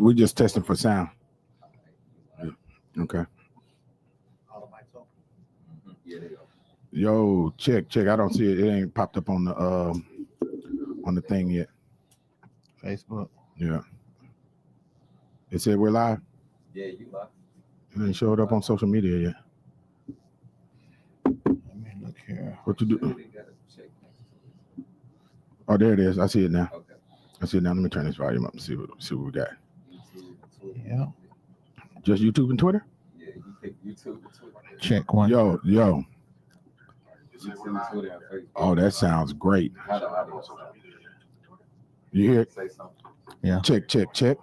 we just testing for sound. Okay. Yo, check. I don't see it. It ain't popped up on the thing yet. Facebook. Yeah. It said we're live. Yeah, you live. It ain't showed up on social media yet. Let me look here. What you do? Oh, there it is. I see it now. Okay. I see it now. Let me turn this volume up and see what we got. Yeah. Just YouTube and Twitter? Yeah, you pick YouTube and Twitter. Check one. Yo. YouTube, Twitter, and Facebook. Oh, that sounds great. How the audio? You hear it? Say something. Yeah. Check.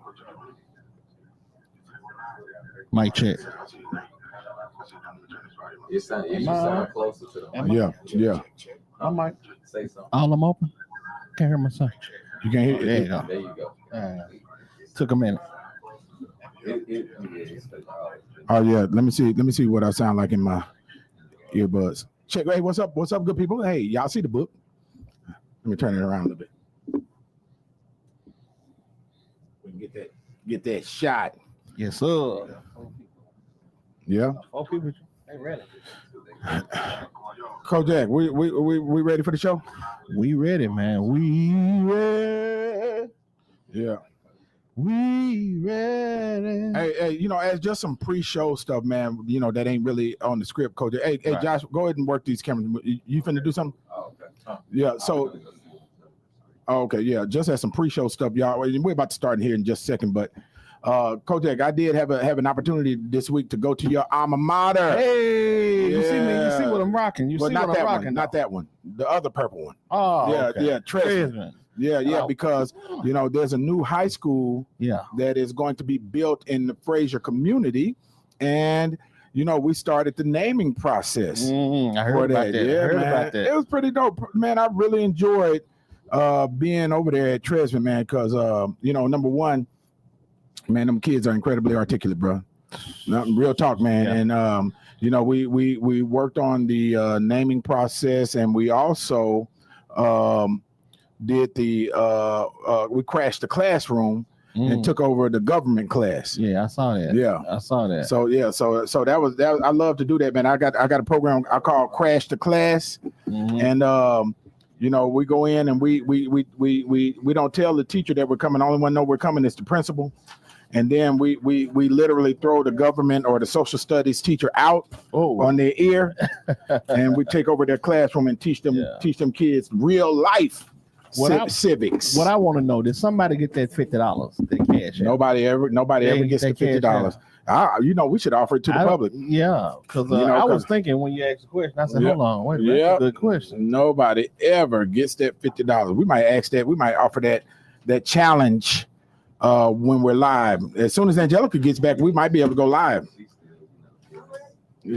Mic check. You should sound closer to the mic. Yeah. I might. Say something. All them open. Can't hear myself. You can't hear There it. you go. There you go. Took a minute. Oh yeah. Let me see what I sound like in my earbuds. Check. Hey, what's up? What's up, good people? Hey, y'all see the book? Let me turn it around a little bit. We can get that shot. Yes, sir. Yeah. 4 people. They ready. Kojak, we ready for the show? We ready, man. We ready. Yeah. We ready. Hey, as just some pre-show stuff, man, that ain't really on the script, Kojak. Hey, Right. Josh, go ahead and work these cameras. You finna do something? Oh, okay. Yeah, so, okay, yeah, just as some pre-show stuff, y'all. We're about to start in here in just a second, but Kojak, I did have an opportunity this week to go to your alma mater. Hey, you see me? You Yeah. see what I'm rocking? You But see not what I'm that rocking? one, not that one. The other purple one. Oh, Yeah, okay. yeah, Tresman. Yeah, Oh. because there's a new high school Yeah. that is going to be built in the Fraser community, and we started the naming process. I heard for about that. Yeah, I heard man. about that. It was pretty dope, man. I really enjoyed being over there at Tresman, man, because number one, man, them kids are incredibly articulate, bro. Real talk, man. Yeah. And we worked on the naming process, and we also did we crashed the classroom and took over the government class. Yeah, I saw that. Yeah. I saw that. So that was I love to do that, man. I got a program I call Crash the Class, and we go in and we don't tell the teacher that we're coming. Only one know we're coming is the principal, and then we literally throw the government or the social studies teacher out on their ear, and we take over their classroom and teach them kids real life. Civics. What I want to know, did somebody get that $50? That cash? Nobody ever gets the $50. We should offer it to the public. Yeah, because I was thinking when you asked the question, I said, hold on, wait, that's a good question. Nobody ever gets that $50. We might ask that. We might offer that challenge when we're live. As soon as Angelica gets back, we might be able to go live.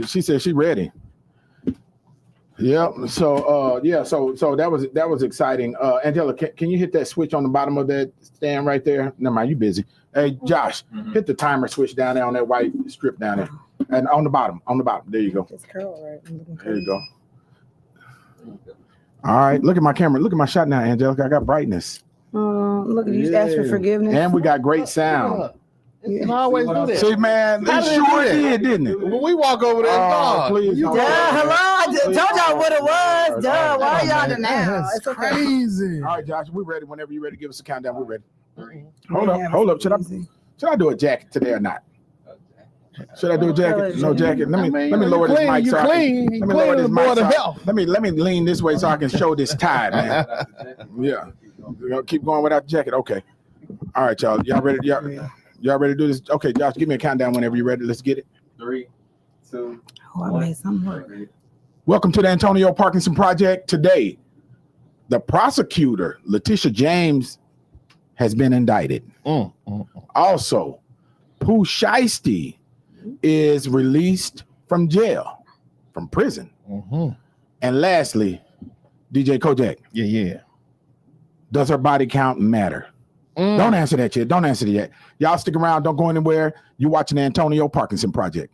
She said she's ready. Yeah. So so that was exciting. Angelica, can you hit that switch on the bottom of that stand right there? Never mind, you busy. Hey, Josh, hit the timer switch down there on that white strip down there, and on the bottom. There you go. It's curl, right? There you go. All right, look at my camera. Look at my shot now, Angelica. I got brightness. Look, you asked for forgiveness. And we got great sound. You always do that. See, man, they sure did, didn't it? When we walk over there, please. Hello, I just told y'all what it was. Why y'all denial? That's It's okay. crazy. All right, Josh, we're ready. Whenever you're ready, give us a countdown. We're ready. Hold up. Should I do a jacket today or not? Should I do a jacket? No jacket. Let me lower this mic. So let me lower this mic. Let me lean this way so I can show this tie, man. Yeah. Keep going without the jacket. Okay. All right, y'all. Y'all ready? Y'all ready to do this? Okay, Josh, give me a countdown whenever you're ready. Let's get it. 3, 2, I made something work. Welcome to the Antonio Parkinson Project. Today, the prosecutor, Letitia James, has been indicted. Also, Pooh Shiesty is released from prison. And lastly, DJ Kojak. Yeah. Does her body count matter? Don't answer that yet. Don't answer that yet. Y'all stick around. Don't go anywhere. You're watching the Antonio Parkinson Project.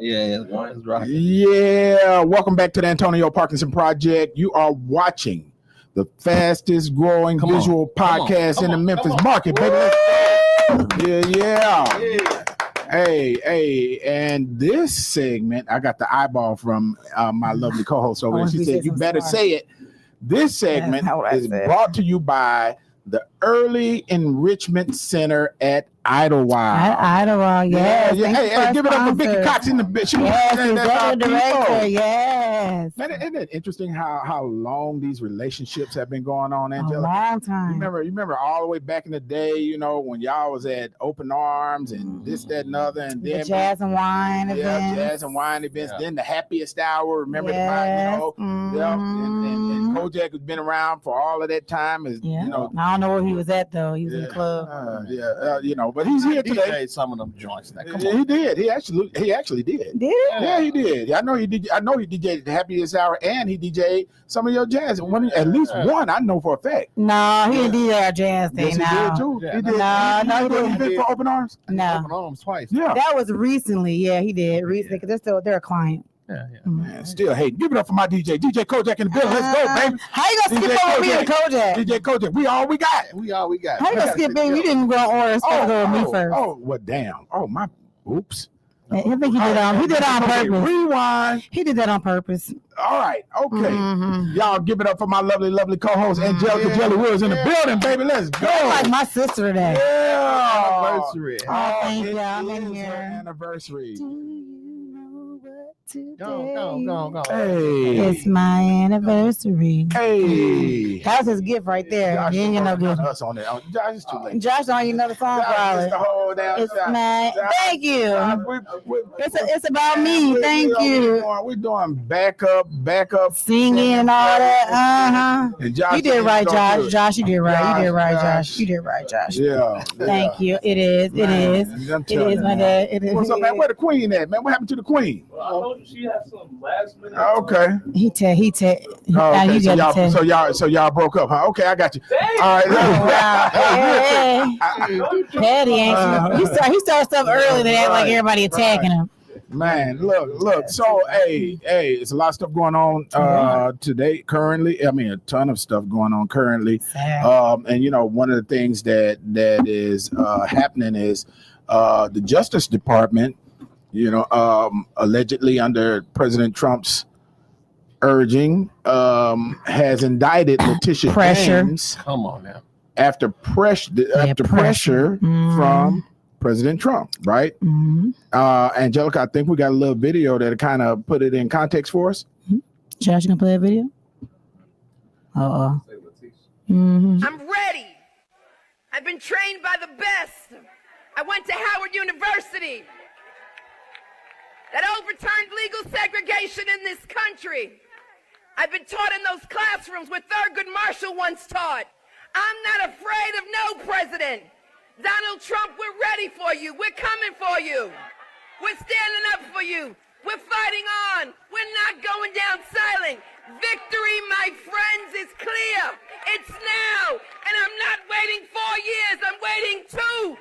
Yeah, that's right. Yeah, welcome back to the Antonio Parkinson Project. You are watching the fastest growing visual podcast in the Memphis market, baby. Yeah. Hey, and this segment, I got the eyeball from my lovely co-host over there. She said, you better say it. This segment is brought to you by the Early Enrichment Center at Idlewild. Idlewild, yes. Yeah. Hey, give it up for Vicky Cox in the bitch. Yes, director, yes. Man, isn't it interesting how long these relationships have been going on, Angela? A long time. You remember all the way back in the day, when y'all was at Open Arms and this, that, and other, and then the Jazz and Wine events. Yeah, Jazz and Wine events. Then the Happiest Hour. Remember yes. And Kojak has been around for all of that time. I don't know where he was at though. He was in the club. But he's here today. Some of them joints. Now, He did. He actually did. Did? Yeah, he did. I know he DJ'd the Happiest Hour and he DJ'd some of your jazz. At least one I know for a fact. No, he didn't do our jazz thing. Yes, he did too. Yeah. He did. No, he didn't. He did for Open Arms. No. Open Arms twice. Yeah. That was recently. Yeah, he did recently because they're a client. Yeah. Man, still hate. Give it up for my DJ Kojak in the building. Let's go, baby. How you gonna skip over me and Kojak? DJ Kojak, we all we got. How you gonna skip me? You didn't go on order. Go with me first. Oh, well, damn. Oh, my. Oops. I think he did on purpose. Rewind. He did that on purpose. All right. Okay. Y'all give it up for my lovely co-host, Angelica Jelly Woods in the building, baby. Let's go. That's like my sister today. Yeah. Anniversary. Oh, thank you. I'm in It's here. your anniversary. Do you know what today? Go. Hey. It's my anniversary. Hey. That was his gift right there. Josh, You ain't know good. us on that. Josh, it's too late. Josh don't even know the song Josh, probably. it's the whole damn It's shot. my. Josh, Thank you. Josh, It's about me. Thank you. We're doing backup. Singing and all that. And Josh, You did right, Josh. good. Josh, you did right. You did right, Josh. Josh. You did right, Josh. Yeah. Thank you. It is. It is. I'm It telling is, you, my man. dad. It is. What's up, man? Where the queen at, man? What happened to the queen? Well, I told you she had some last minute. Okay. He tell. Oh, okay. You got to tell. So y'all broke up, huh? Okay, I got you. Dang. All right. Wow. Hey. Petty, ain't you? He started stuff early to act like everybody attacking him. Man, look. So, hey, it's a lot of stuff going on today, currently. I mean, a ton of stuff going on currently. And one of the things that is happening is the Justice Department, allegedly under President Trump's urging, has indicted Letitia James. Come on now. After pressure from President Trump, right? Angelica, I think we got a little video that kind of put it in context for us. Josh, you gonna play a video? I'm ready. I've been trained by the best. I went to Howard University that overturned legal segregation in this country. I've been taught in those classrooms where Thurgood Marshall once taught. I'm not afraid of no president. Donald Trump, we're ready for you. We're coming for you. We're standing up for you. We're fighting on. We're not going down silent. Victory, my friends, is clear. It's now. And I'm not waiting 4 years. I'm waiting 2.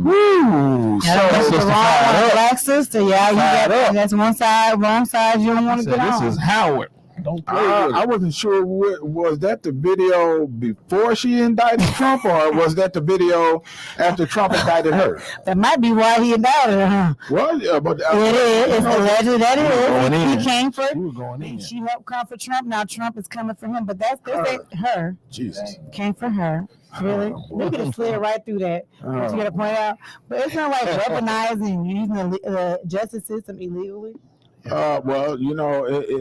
Woo! That's the wrong black sister. Yeah, you got that's one side you don't want to get on. This is Howard. Don't play with I wasn't sure was that the video before she indicted Trump, or was that the video after Trump indicted her? That might be why he indicted her, huh? Well, yeah, but It is. It's alleged that it is. He came for. We're going in. She helped come for Trump. Now Trump is coming for him. But that's her. Jesus. Came for her. Really? We could have slid right through that. What you got to point out? But it's not like weaponizing using the justice system illegally. Well,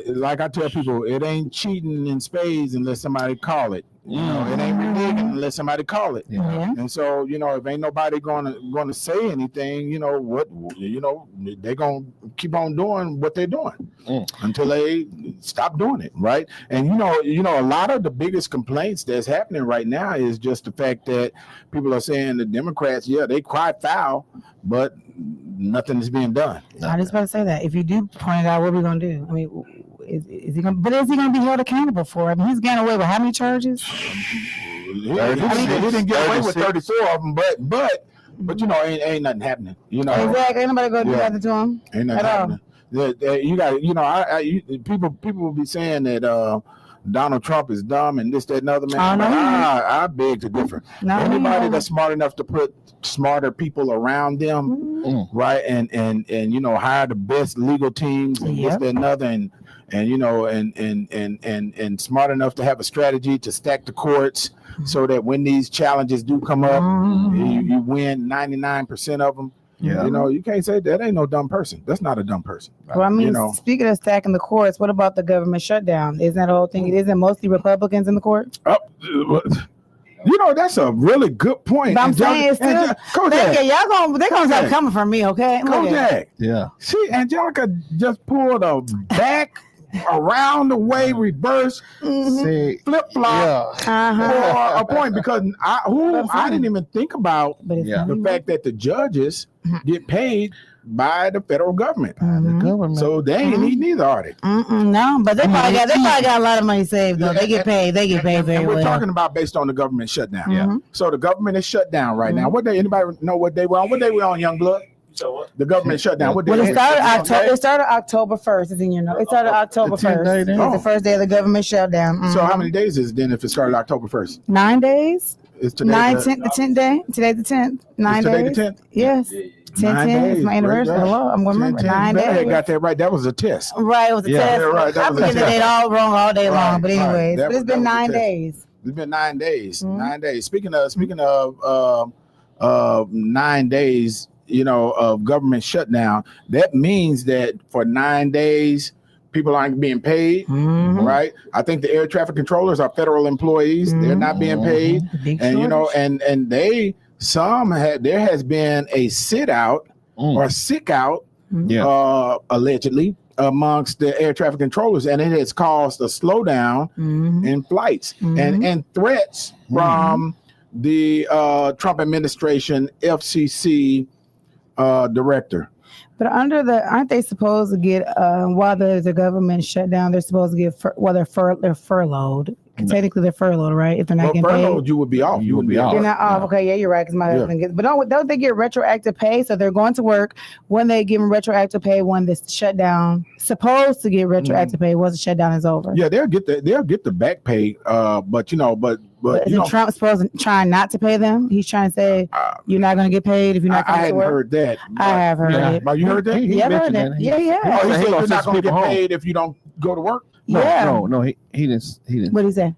like I tell people, it ain't cheating in spades unless somebody call it. It ain't reneging unless somebody call it. Yeah. And so, if ain't nobody gonna say anything, they're gonna keep on doing what they're doing until they stop doing it, right? And a lot of the biggest complaints that's happening right now is just the fact that people are saying the Democrats, they cry foul, but nothing is being done. I just about to say that. If you do point it out, what are we gonna do? I mean, is he gonna be held accountable for it? I mean, he's getting away with how many charges? He didn't get away with 34 of them, but But you know, ain't nothing happening. You know, Exactly. Ain't nobody gonna do nothing to them. Ain't nothing happening. You got, you know, people will be saying that Donald Trump is dumb and this, that, and other. Man, I beg to differ. Anybody that's smart enough to put smarter people around them, right, and you know, hire the best legal teams and this, that, and other, and you know, and smart enough to have a strategy to stack the courts so that when these challenges do come up, you win 99% of them. Yeah, you know, you can't say that ain't no dumb person. That's not a dumb person. Well, I mean, you know, speaking of stacking the courts, what about the government shutdown? Isn't that the whole thing? Isn't mostly Republicans in the court? You know, that's a really good point. But I'm saying, still, they're gonna stop coming for me, okay? Kojak. Yeah. See, Angelica just pulled a back around the way, reverse, flip flop for a point, because I didn't even think about the fact that the judges get paid by the federal government. So they ain't need neither, are they? No, but they probably got a lot of money saved though. They get paid. They get paid very well. We're talking about based on the government shutdown. So the government is shut down right now. Anybody know what they were on? What they were on, Youngblood? So what? The government shutdown. It started October 1st. It's in your note. It started October 1st. It's the first day of the government shutdown. So how many days is it then if it started October 1st? 9 days. It's today. The 10th day. Today's the 10th. 9 days. Today the 10th? Yes. 10 is my anniversary. Hello, I'm going to remember 9 days. I got that right. That was a test. Right, it was a test. Right, I'm getting the date all wrong all day long. But anyways, but it's been 9 days. It's been 9 days. 9 days. Speaking of 9 days, you know, of government shutdown, that means that for 9 days, people aren't being paid, right? I think the air traffic controllers are federal employees. They're not being paid. And, you know, and there has been a sit out or sick out, allegedly, amongst the air traffic controllers, and it has caused a slowdown in flights and threats from the Trump administration FCC director. But aren't they supposed to get while there's a government shutdown? They're supposed to get they're furloughed. Technically, they're furloughed, right? If they're not getting paid, you would be off. You would be off. You're not off. Okay, yeah, you're right. Because my husband gets. But don't they get retroactive pay? So they're going to work when they give them retroactive pay when this shutdown supposed to get retroactive pay once the shutdown is over. Yeah, they'll get the back pay. But you know, but isn't Trump supposed to try not to pay them? He's trying to say you're not going to get paid if you're not coming to work. I hadn't heard that. I have heard it. But you heard that? Yeah, I heard that. Yeah. Oh, he said you're not going to get paid if you don't go to work. No, he didn't. What did he say?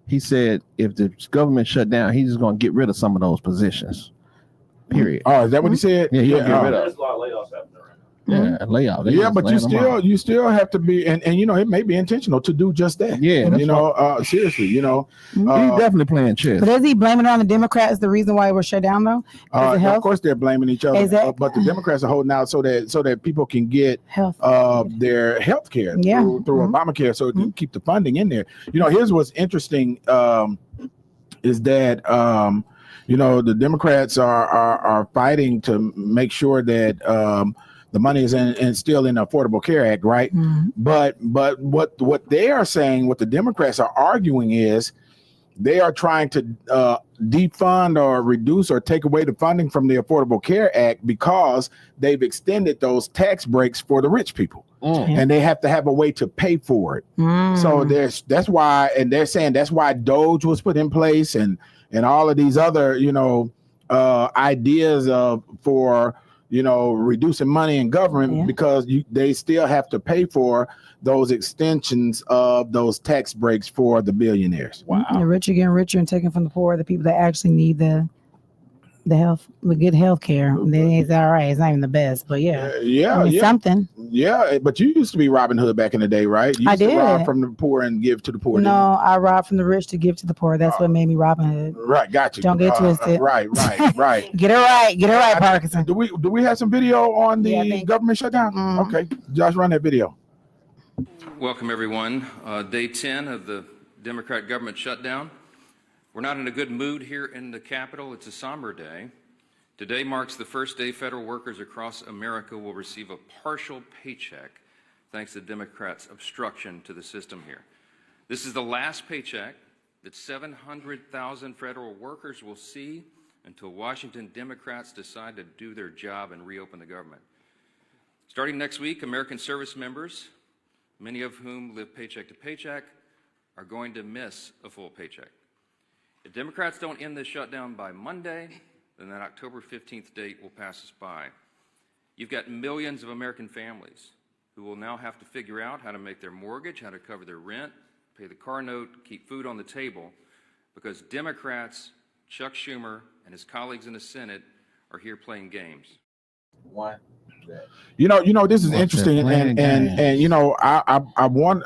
He said if the government shut down, he's just going to get rid of some of those positions. Period. Oh, is that what he said? Yeah, he'll get rid of. There's a lot of layoffs happening right now. Yeah, layoff. Yeah, but you still have to be, and you know, it may be intentional to do just that. Yeah, you know, seriously, you know, he's definitely playing chess. But is he blaming it on the Democrats? The reason why we're shut down, though, of course they're blaming each other, but the Democrats are holding out so that people can get their health care through Obamacare, so it can keep the funding in there. You know, here's what's interesting is that you know, the Democrats are fighting to make sure that the money is still in the Affordable Care Act, right? But what they are saying, what the Democrats are arguing is they are trying to defund or reduce or take away the funding from the Affordable Care Act because they've extended those tax breaks for the rich people. And they have to have a way to pay for it. So that's why, and they're saying that's why Doge was put in place and all of these other, you know, ideas for, you know, reducing money in government because they still have to pay for those extensions of those tax breaks for the billionaires. Wow. The rich are getting richer and taking from the poor, the people that actually need the good health care. It's all right. It's not even the best, but something. Yeah, but you used to be Robin Hood back in the day, right? You used to rob from the poor and give to the poor. No, I robbed from the rich to give to the poor. That's what made me Robin Hood. Right, got you. Don't get twisted. Right. Get it right, Parkinson. Do we have some video on the government shutdown? Okay, Josh, run that video. Welcome, everyone. Day 10 of the Democrat government shutdown. We're not in a good mood here in the Capitol. It's a somber day. Today marks the first day federal workers across America will receive a partial paycheck thanks to Democrats' obstruction to the system here. This is the last paycheck that 700,000 federal workers will see until Washington Democrats decide to do their job and reopen the government. Starting next week, American service members, many of whom live paycheck to paycheck, are going to miss a full paycheck. If Democrats don't end this shutdown by Monday, then that October 15th date will pass us by. You've got millions of American families who will now have to figure out how to make their mortgage, how to cover their rent, pay the car note, keep food on the table, because Democrats, Chuck Schumer and his colleagues in the Senate, are here playing games. One. You know, this is interesting, and you know, I want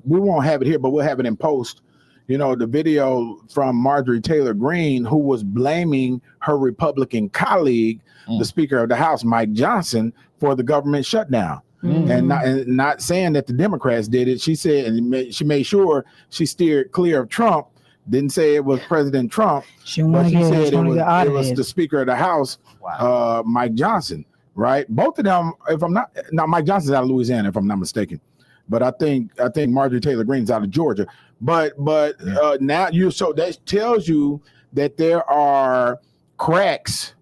we won't have it here, but we'll have it in post. You know, the video from Marjorie Taylor Greene, who was blaming her Republican colleague, the Speaker of the House, Mike Johnson, for the government shutdown. And not saying that the Democrats did it. She said, and she made sure she steered clear of Trump. Didn't say it was President Trump, but she said it was the Speaker of the House, Mike Johnson. Right, both of them. If I'm not, now Mike Johnson's out of Louisiana, if I'm not mistaken, but I think Marjorie Taylor Greene's out of Georgia. But now so that tells you that there are cracks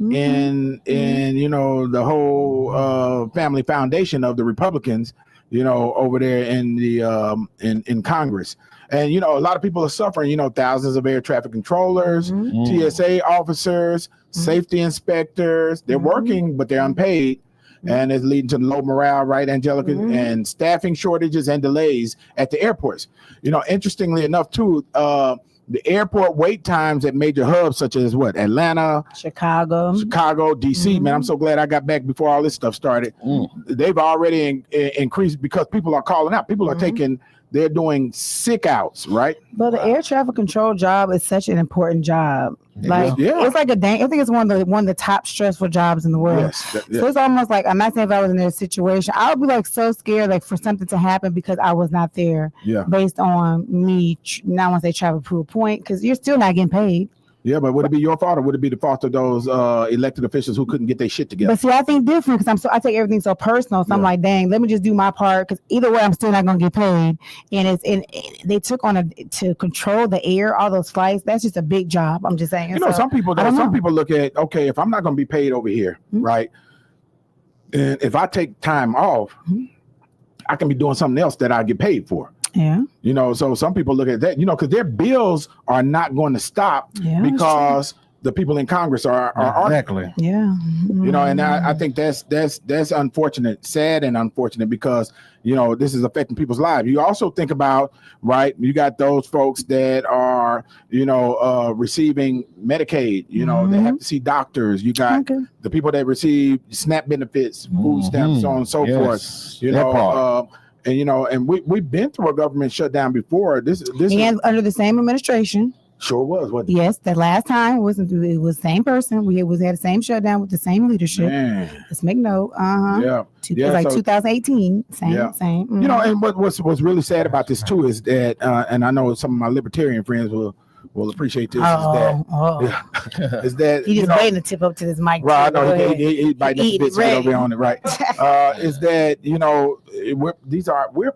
in you know, the whole family foundation of the Republicans, you know, over there in the in Congress. And, you know, a lot of people are suffering, you know, thousands of air traffic controllers, TSA officers, safety inspectors. They're working, but they're unpaid. And it's leading to low morale, right, Angelica? And staffing shortages and delays at the airports. You know, interestingly enough, too, the airport wait times at major hubs such as what? Atlanta, Chicago, DC. Man, I'm so glad I got back before all this stuff started. They've already increased because people are calling out. People are they're doing sick outs, right? But the air traffic control job is such an important job. Like it's like I think it's one of the top stressful jobs in the world. So it's almost like, I'm not saying if I was in their situation, I would be like so scared like for something to happen because I was not there. Based on me, now once they travel to a point, because you're still not getting paid. Yeah, but would it be your fault or would it be the fault of those elected officials who couldn't get their shit together? But see, I think different because I take everything so personal. So I'm like, dang, let me just do my part because either way, I'm still not gonna get paid. And they took on to control the air, all those flights. That's just a big job. I'm just saying. You know, some people look at, okay, if I'm not gonna be paid over here, right? And if I take time off, I can be doing something else that I get paid for. Yeah. You know, so some people look at that, you know, because their bills are not going to stop because the people in Congress are exactly. Yeah. You know, and I think that's unfortunate, sad and unfortunate because, you know, this is affecting people's lives. You also think about, right, you got those folks that are, you know, receiving Medicaid, you know, they have to see doctors. You got the people that receive SNAP benefits, food stamps, so on and so forth. You know, and you know, and we've been through a government shutdown before. This and under the same administration. Sure was. Wasn't it? Yes, the last time it was the same person. We had the same shutdown with the same leadership. Man. Let's make note. It was like 2018. Same. You know, and what's really sad about this too is that, and I know some of my libertarian friends will appreciate this. Is that he just waiting to tip up to this mic. Right, I know he biting the bits right over on it. Right, is that, you know,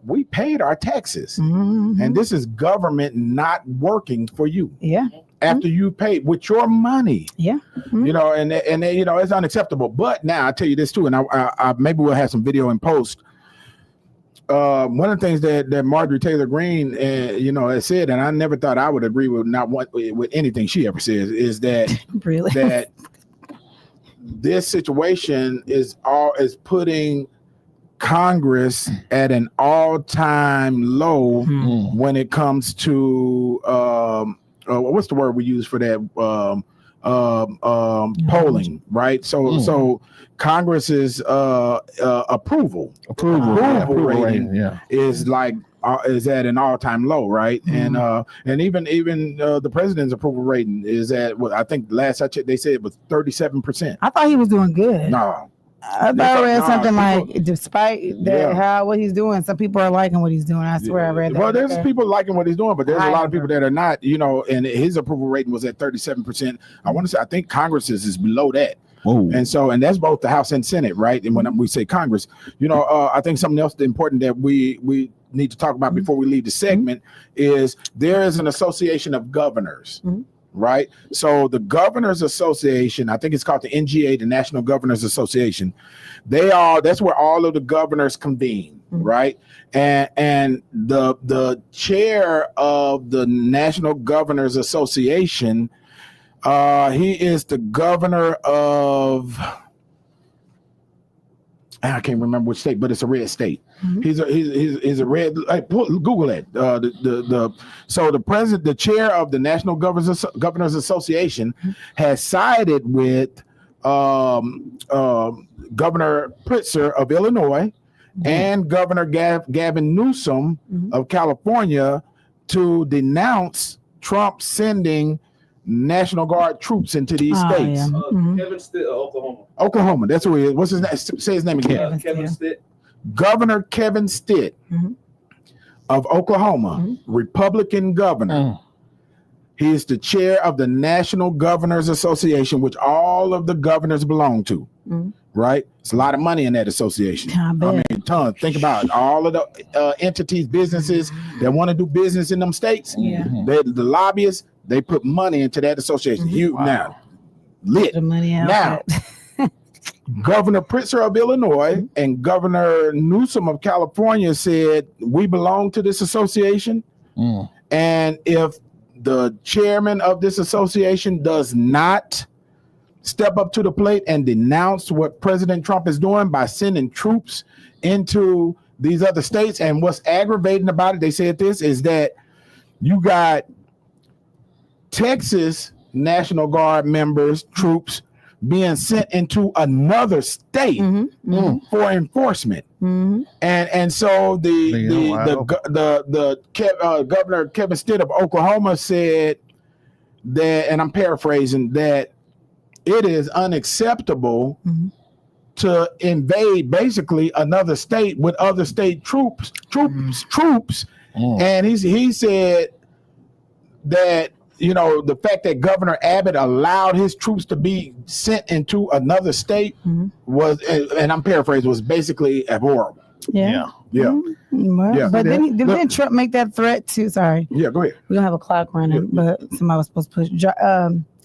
we paid our taxes, and this is government not working for you. Yeah. After you paid with your money. Yeah. You know, and you know, it's unacceptable. But now I tell you this too, and I maybe we'll have some video in post. One of the things that Marjorie Taylor Greene, you know, has said, and I never thought I would agree with with anything she ever says, is that that this situation is putting Congress at an all-time low when it comes to what's the word we use for that? Polling, right? So Congress's approval rating is like is at an all-time low, right? And even the president's approval rating is at I think last I checked they said it was 37%. I thought he was doing good. No. I thought I read something like, despite that, what he's doing, some people are liking what he's doing. I swear I read that. Well, there's people liking what he's doing, but there's a lot of people that are not, you know, and his approval rating was at 37%. I think Congress's is below that. And that's both the House and Senate, right? And when we say Congress, you know, I think something else important that we need to talk about before we leave the segment is there is an association of governors, right? So the Governors Association, I think it's called the NGA, the National Governors Association. That's where all of the governors convene, right? And the chair of the National Governors Association, he is the governor of, I can't remember which state, but it's a red state. He's a red. Google it. So the chair of the National Governors Association has sided with Governor Pritzker of Illinois and Governor Gavin Newsom of California to denounce Trump sending National Guard troops into these states. Kevin Stitt of Oklahoma. That's who he is. What's his name? Say his name again. Kevin Stitt. Governor Kevin Stitt of Oklahoma, Republican governor. He is the chair of the National Governors Association, which all of the governors belong to. Right? It's a lot of money in that association. I mean, tons. Think about it. All of the entities, businesses that want to do business in them states. The lobbyists, they put money into that association. Now, lit. The money out Now, Governor Pritzker of Illinois and Governor Newsom of California said, we belong to this association. And if the chairman of this association does not step up to the plate and denounce what President Trump is doing by sending troops into these other states, and what's aggravating about it, they said this, is that you got Texas National Guard members, troops, being sent into another state for enforcement, and so Governor Kevin Stitt of Oklahoma said that, and I'm paraphrasing, that it is unacceptable to invade basically another state with other state troops, and he said that, you know, the fact that Governor Abbott allowed his troops to be sent into another state was, and I'm paraphrasing, was basically abhorrent. But didn't Trump make that threat too? Sorry. Yeah, go ahead. We don't have a clock running, but somebody was supposed to push.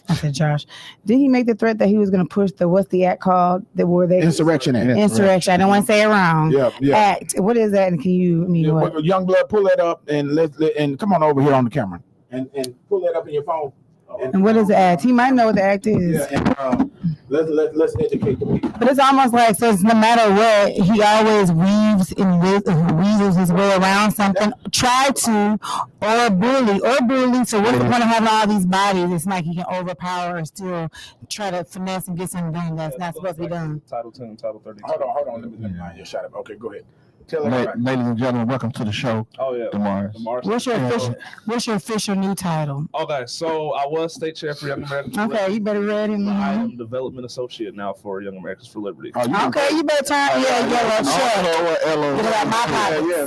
I said Josh. Did he make the threat that he was going to push what's the act called? Insurrection Act. Insurrection. I don't want to say it wrong. Act. What is that? And can you? Young blood, pull that up and come on over here on the camera and pull that up in your phone. And what is the act? He might know what the act is. Let's educate the people. But it's almost like, so it's no matter what, he always weaves his way around something. Try to, or bully. So what's the point of having all these bodies? It's like he can overpower or still try to finesse and get something done that's not supposed to be done. Title 10, Title 32. Hold on. Let me mind your shut up. Okay, go ahead. Ladies and gentlemen, welcome to the show. Demars. What's your official new title? Okay, so I was state chair for Young Americans for Liberty. You better read him. I am development associate now for Young Americans for Liberty. You better turn.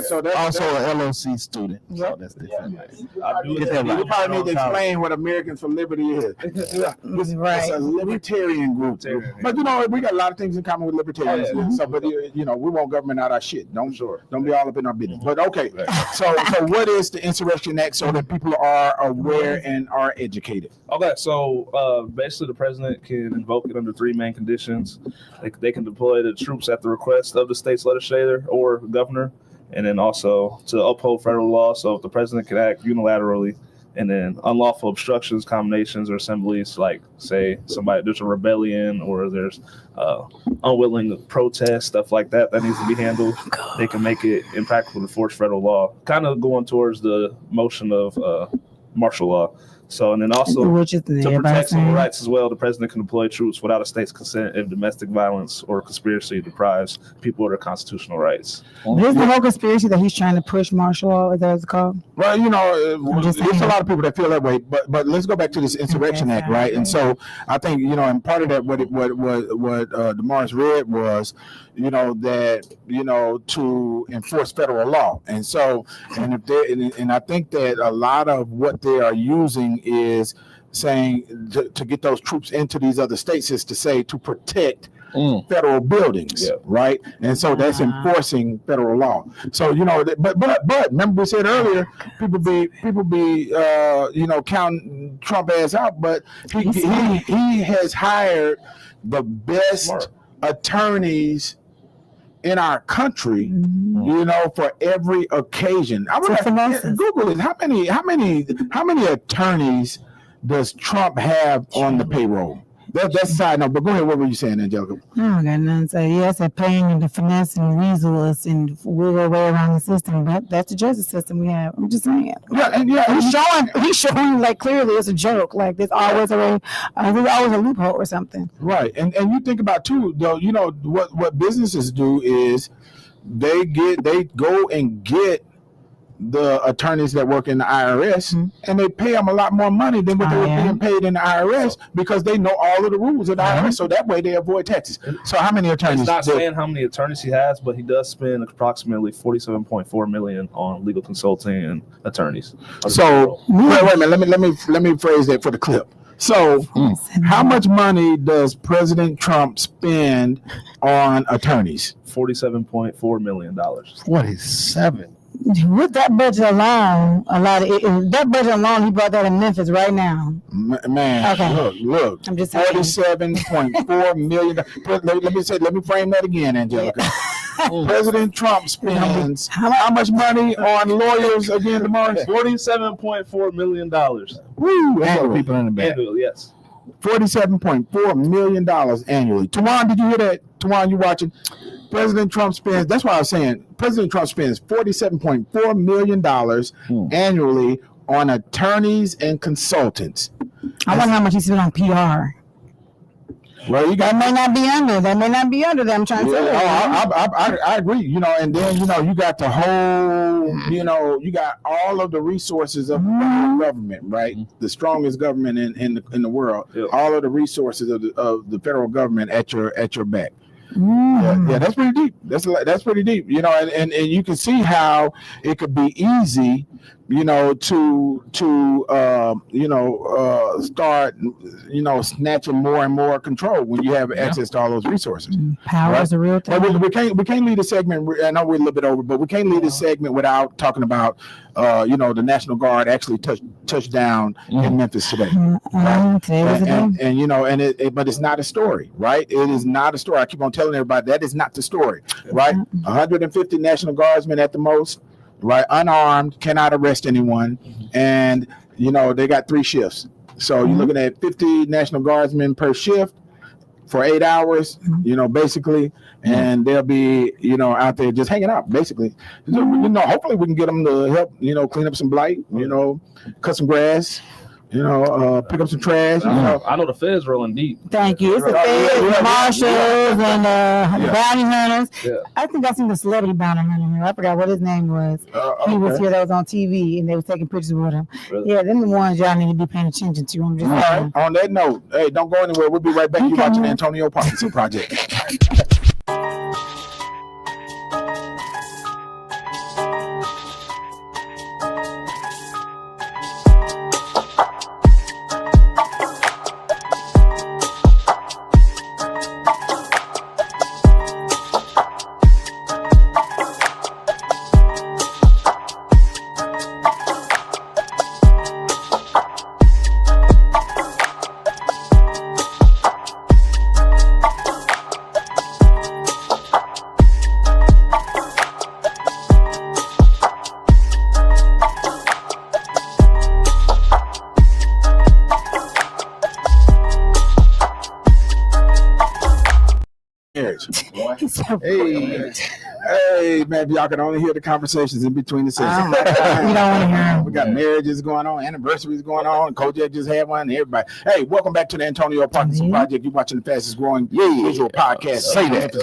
So that's also an LOC student. So that's different. You probably need to explain what Americans for Liberty is. It's a libertarian group. But you know, we got a lot of things in common with libertarians. So, but you know, we want government out our shit. Don't be all up in our business. But okay. So what is the Insurrection Act so that people are aware and are educated? Okay, so basically the president can invoke it under three main conditions. They can deploy the troops at the request of the state's legislator or governor, and then also to uphold federal law. So if the president can act unilaterally, and then unlawful obstructions, combinations, or assemblies, like say there's a rebellion or there's unwilling protest, stuff like that needs to be handled. They can make it impractical to enforce federal law, kind of going towards the motion of martial law. So, and then also to protect civil rights as well, the president can deploy troops without a state's consent if domestic violence or conspiracy deprives people of their constitutional rights. Is the whole conspiracy that he's trying to push martial law? Is that what it's called? Well, you know, there's a lot of people that feel that way. But let's go back to this Insurrection Act, right? And so I think, you know, and part of that what Demars read was, you know, that, you know, to enforce federal law. And so, and I think that a lot of what they are using is saying to get those troops into these other states is to say to protect federal buildings, right? And so that's enforcing federal law. So but remember we said earlier, people be counting Trump ass out, but he has hired the best attorneys in our country, for every occasion. I would Google it. How many attorneys does Trump have on the payroll? That's a side note, but go ahead. What were you saying, Angelica? I don't got nothing to say. Yes, they're paying and the finesse and weasel us and wiggle our way around the system, but that's the justice system we have. I'm just saying. He's showing like clearly it's a joke. Like there's always a loophole or something. Right, and you think about too, though. What businesses do is they go and get the attorneys that work in the IRS, and they pay them a lot more money than what they were being paid in the IRS because they know all of the rules of the IRS, so that way they avoid taxes. So how many attorneys? It's not saying how many attorneys he has, but he does spend approximately $47.4 million on legal consulting and attorneys. So wait a minute, let me phrase that for the clip. So how much money does President Trump spend on attorneys? $47.4 million. 47. With that budget alone, that budget alone, he brought that in Memphis right now. Man, okay. Look. I'm just saying. $47.4 million. Let me frame that again, Angelica. President Trump spends how much money on lawyers again, tomorrow? $47.4 million. Woo! Annually. People in the back. Annually, yes. $47.4 million annually. Tawan, did you hear that? Tawan, you watching? President Trump spends, that's why I was saying, President Trump spends $47.4 million annually on attorneys and consultants. I wonder how much he spent on PR. Well, that may not be under. That may not be under that. I'm trying to say. I agree. And then you got the whole. You got all of the resources of the government, right? The strongest government in the world. Yep. All of the resources of the federal government at your back. Yeah, that's pretty deep. That's pretty deep. And you can see how it could be easy, to start, snatching more and more control when you have access to all those resources. Power is a real thing. We can't leave the segment. I know we're a little bit over, but we can't leave this segment without talking about, the National Guard actually touched down in Memphis today. Right? But it's not a story, right? It is not a story. I keep on telling everybody that is not the story, right? 150 National Guardsmen at the most. Right, unarmed, cannot arrest anyone, and they got 3 shifts. So you're looking at 50 National Guardsmen per shift for 8 hours, basically, and they'll be, out there just hanging out, basically. Hopefully we can get them to help, clean up some blight, cut some grass. Pick up some trash. I know the feds rolling deep. Thank you. It's the feds, marshals, and bounty hunters. Yeah. I think I seen the celebrity bounty hunter. I forgot what his name was. He was here. That was on TV, and they were taking pictures with him. Really? Yeah, them the ones y'all need to be paying attention to. I'm just saying. On that note, hey, don't go anywhere. We'll be right back. You're watching the Antonio Parkinson Project. Hey, man, y'all can only hear the conversations in between the sessions. We don't want to hear them. We got marriages going on, anniversaries going on. Kojak just had one. Everybody. Hey, welcome back to the Antonio Parkinson Project. You're watching the fastest growing visual podcast. Say that.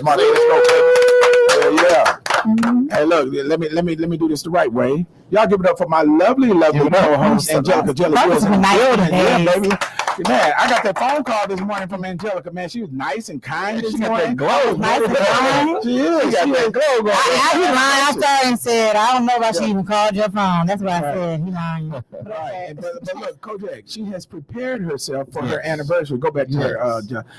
Hey, look, let me do this the right way. Y'all give it up for my lovely co-host, Angelica Jelly. Yeah, baby. Man, I got that phone call this morning from Angelica. Man, she was nice and kind this morning. Glow. Nice and kind. She is. She got that glow going. I was lying. I started and said, I don't know if she even called your phone. That's what I said. He lying. Right. But look, Kojak, she has prepared herself for her anniversary. Go back to her.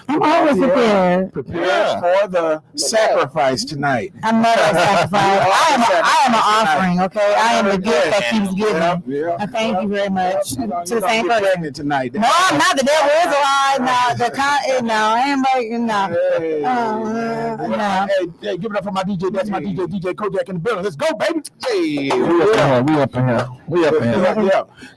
I'm always prepared. Prepared for the sacrifice tonight. I'm never a sacrifice. I am an offering, okay? I am the gift that keeps giving. Yeah. I thank you very much. To the same person. person. Tonight. No, I'm not. The devil is a lie. No, I am like, no. Hey, give it up for my DJ. That's my DJ Kojak in the building. Let's go, baby. Hey, we up in here.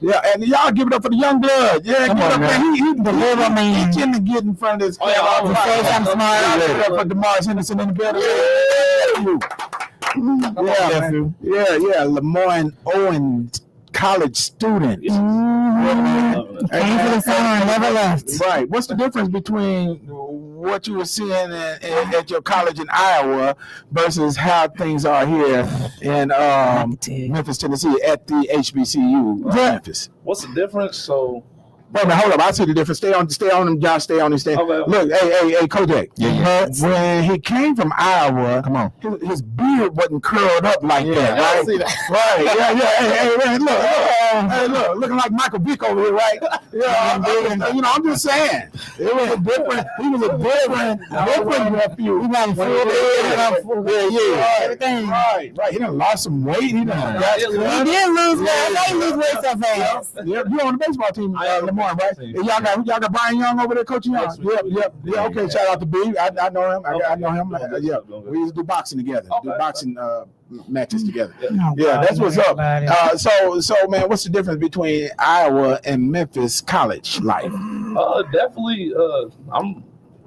Yeah, and y'all give it up for the young blood. Yeah, give it up, man. He the little man. He can get in front of this. I'm smart. Give it up for DeMar Henderson in the building. Yeah, Lemoyne Owen college student. Came for the summer and never left. Right. What's the difference between what you were seeing at your college in Iowa versus how things are here in Memphis, Tennessee at the HBCU Memphis? What's the difference? So wait a minute, hold up. I see the difference. Stay on him, Josh. Stay on him. Okay. Look, hey, Kojak. Yeah. When he came from Iowa, come on, his beard wasn't curled up like that, right? I see that. Right. Yeah. Look, looking like Michael Vick over here, right? Yeah. I'm just saying, it was a different. He was a different nephew. He got full beard. Yeah. Everything. Right. He done lost some weight. He did lose weight. I know he lose weight so fast. Yeah, you're on the baseball team, Lamar, right? Y'all got Brian Young over there coaching y'all. Yep. Yeah. Okay. Shout out to B. I know him. I know him. Yeah. We used to do boxing together. Do boxing matches together. Yeah. That's what's up. So man, what's the difference between Iowa and Memphis college life? Definitely.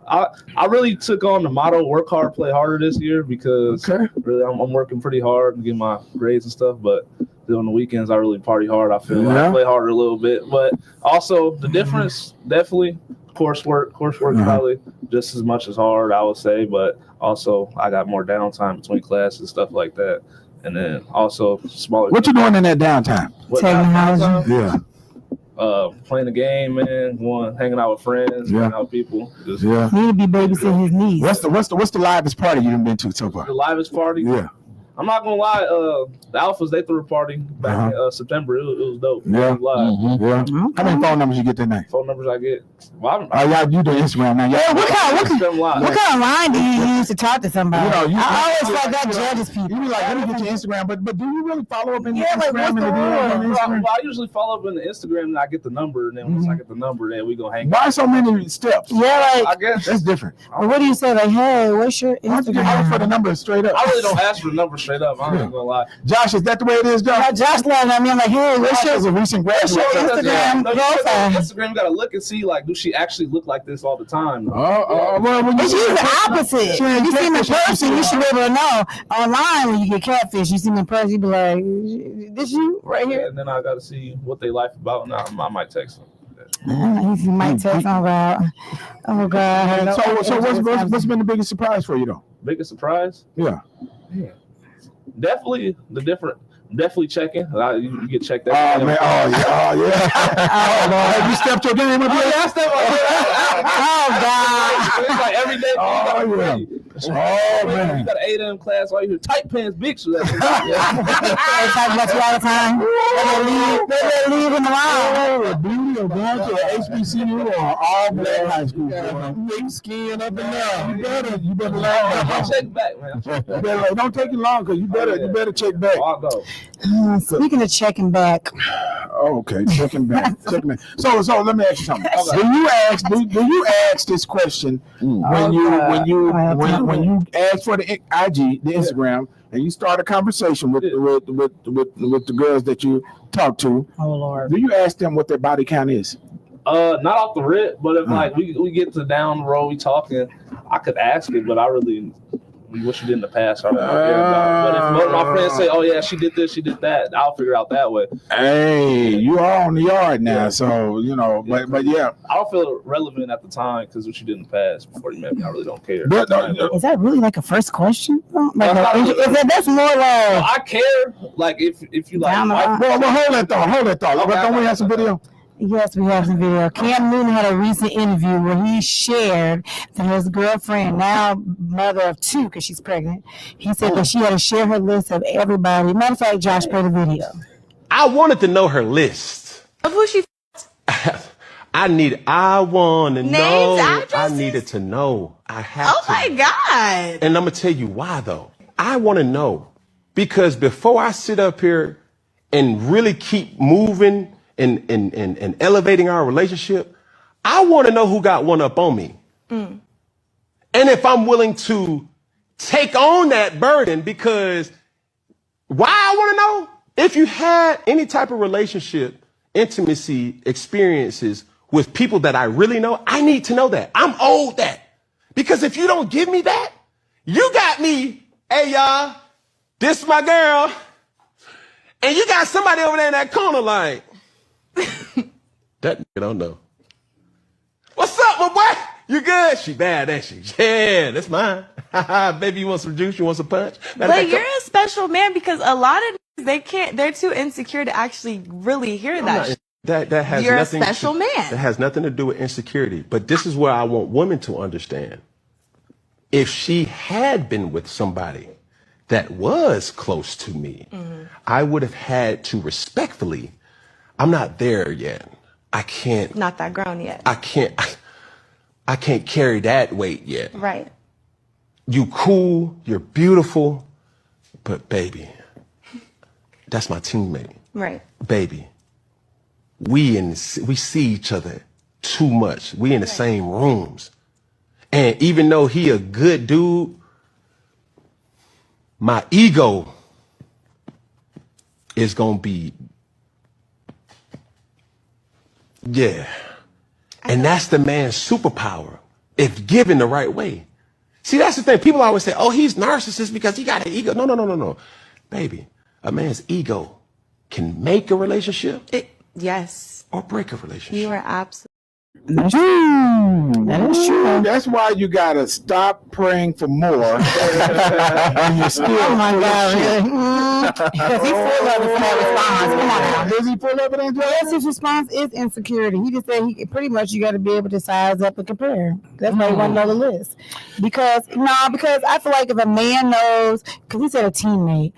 I really took on the motto "work hard, play harder" this year because really I'm working pretty hard and getting my grades and stuff. But on the weekends, I really party hard. I feel like I play harder a little bit. But also the difference, definitely coursework probably just as much as hard, I would say. But also I got more downtime between classes and stuff like that. And then also smaller. What you doing in that downtime? Technology. Playing the game, man. Hanging out with friends, hanging out with people. He need to be babysitting his niece. What's the livest party you've been to so far? The livest party? Yeah. I'm not gonna lie. The Alphas, they threw a party back in September. It was dope. Yeah. How many phone numbers you get that night? Phone numbers I get. Well, you do Instagram now. What kind of line do you use to talk to somebody? I always like that judges people. You be like, let me get your Instagram, but do you really follow up in the Instagram? Instagram? I usually follow up in the Instagram and I get the number, and then once I get the number, then we go hang. Why so many steps? Yeah, I guess that's different. Well, what do you say? Like, hey, what's your Instagram? Ask for the number straight up. I really don't ask for the number straight up. I'm not gonna lie. Josh, is that the way it is, Josh? Josh letting I mean, like, hey, what's your recent graduate? Instagram profile? Instagram got to look and see, like, do she actually look like this all the time? Well, she's the opposite. You see me in person, you should be able to know. Online, when you get catfish, you see me in person, you be like, this you right here? And then I got to see what they life about, and I might text them. You might text them about, oh God. So what's been the biggest surprise for you, though? Biggest surprise? Yeah. Definitely checking. You get checked out. Oh man! Have you stepped your game up here? I stepped up. Oh God! It's like every day. Man! You got an 8 a.m. class. All you hear tight pants, big shoes. They talk about you all the time. They leave in the line. The beauty of going to an HBCU or all black high school. Big skin up and down. You better learn. Check back, man. Don't take it long because you better check back. I'll go. Speaking of checking back. Okay, checking back. So let me ask you something. Okay. Do you ask this question when you ask for the IG, the Instagram, and you start a conversation with the girls that you talk to? Oh Lord. Do you ask them what their body count is? Not off the rip, but if like we get to down the road, we talking, I could ask it, but I really. What you did in the past, I don't care about. But if most of my friends say, "Oh yeah, she did this, she did that," I'll figure out that way. Hey, you are on the yard now, so you know. But yeah, I don't feel relevant at the time because what you did in the past before you met me, I really don't care. Is that really like a first question? Like, that's more like I care. Like if you like, well, hold that thought. Don't we have some video? Yes, we have some video. Cam Newton had a recent interview where he shared that his girlfriend, now mother of 2 because she's pregnant, he said that she had to share her list of everybody. Matter of fact, Josh played the video. I wanted to know her list. Of who she I want to know. Addresses? I needed to know. I have to. Oh my God. And I'm going to tell you why, though. I want to know because before I sit up here and really keep moving and elevating our relationship, I want to know who got one up on me. And if I'm willing to take on that burden, because why I want to know? If you had any type of relationship, intimacy, experiences with people that I really know, I need to know that. I'm owed that. Because if you don't give me that, you got me, hey y'all, this my girl. And you got somebody over there in that corner like, that nigga don't know. What's up, my boy? You good? She bad, ain't she? Yeah, that's mine. Baby, you want some juice? You want some punch? But you're a special man because a lot of they're too insecure to actually really hear that. That has You're nothing a special man. That has nothing to do with insecurity. But this is where I want women to understand. If she had been with somebody that was close to me, I would have had to respectfully, I'm not there yet. I can't. Not that grown yet. I can't carry that weight yet. Right. You cool, you're beautiful, but baby, that's my teammate. Right. Baby, we see each other too much. We in the same rooms. And even though he a good dude, my ego is gonna be, yeah. And that's the man's superpower, if given the right way. See, that's the thing. People always say, oh, he's narcissist because he got an ego. No. Baby, a man's ego can make a relationship. Yes. Or break a relationship. You are absolutely. That's true. That is true. That's why you gotta stop praying for more. And you're still oh my God, really? Because he's full of his response. Come on now. Is he full of it, Angela? Yes, his response is insecurity. He just said pretty much you got to be able to size up and compare. That's why he want to know the list. Because I feel like if a man knows, because he said a teammate.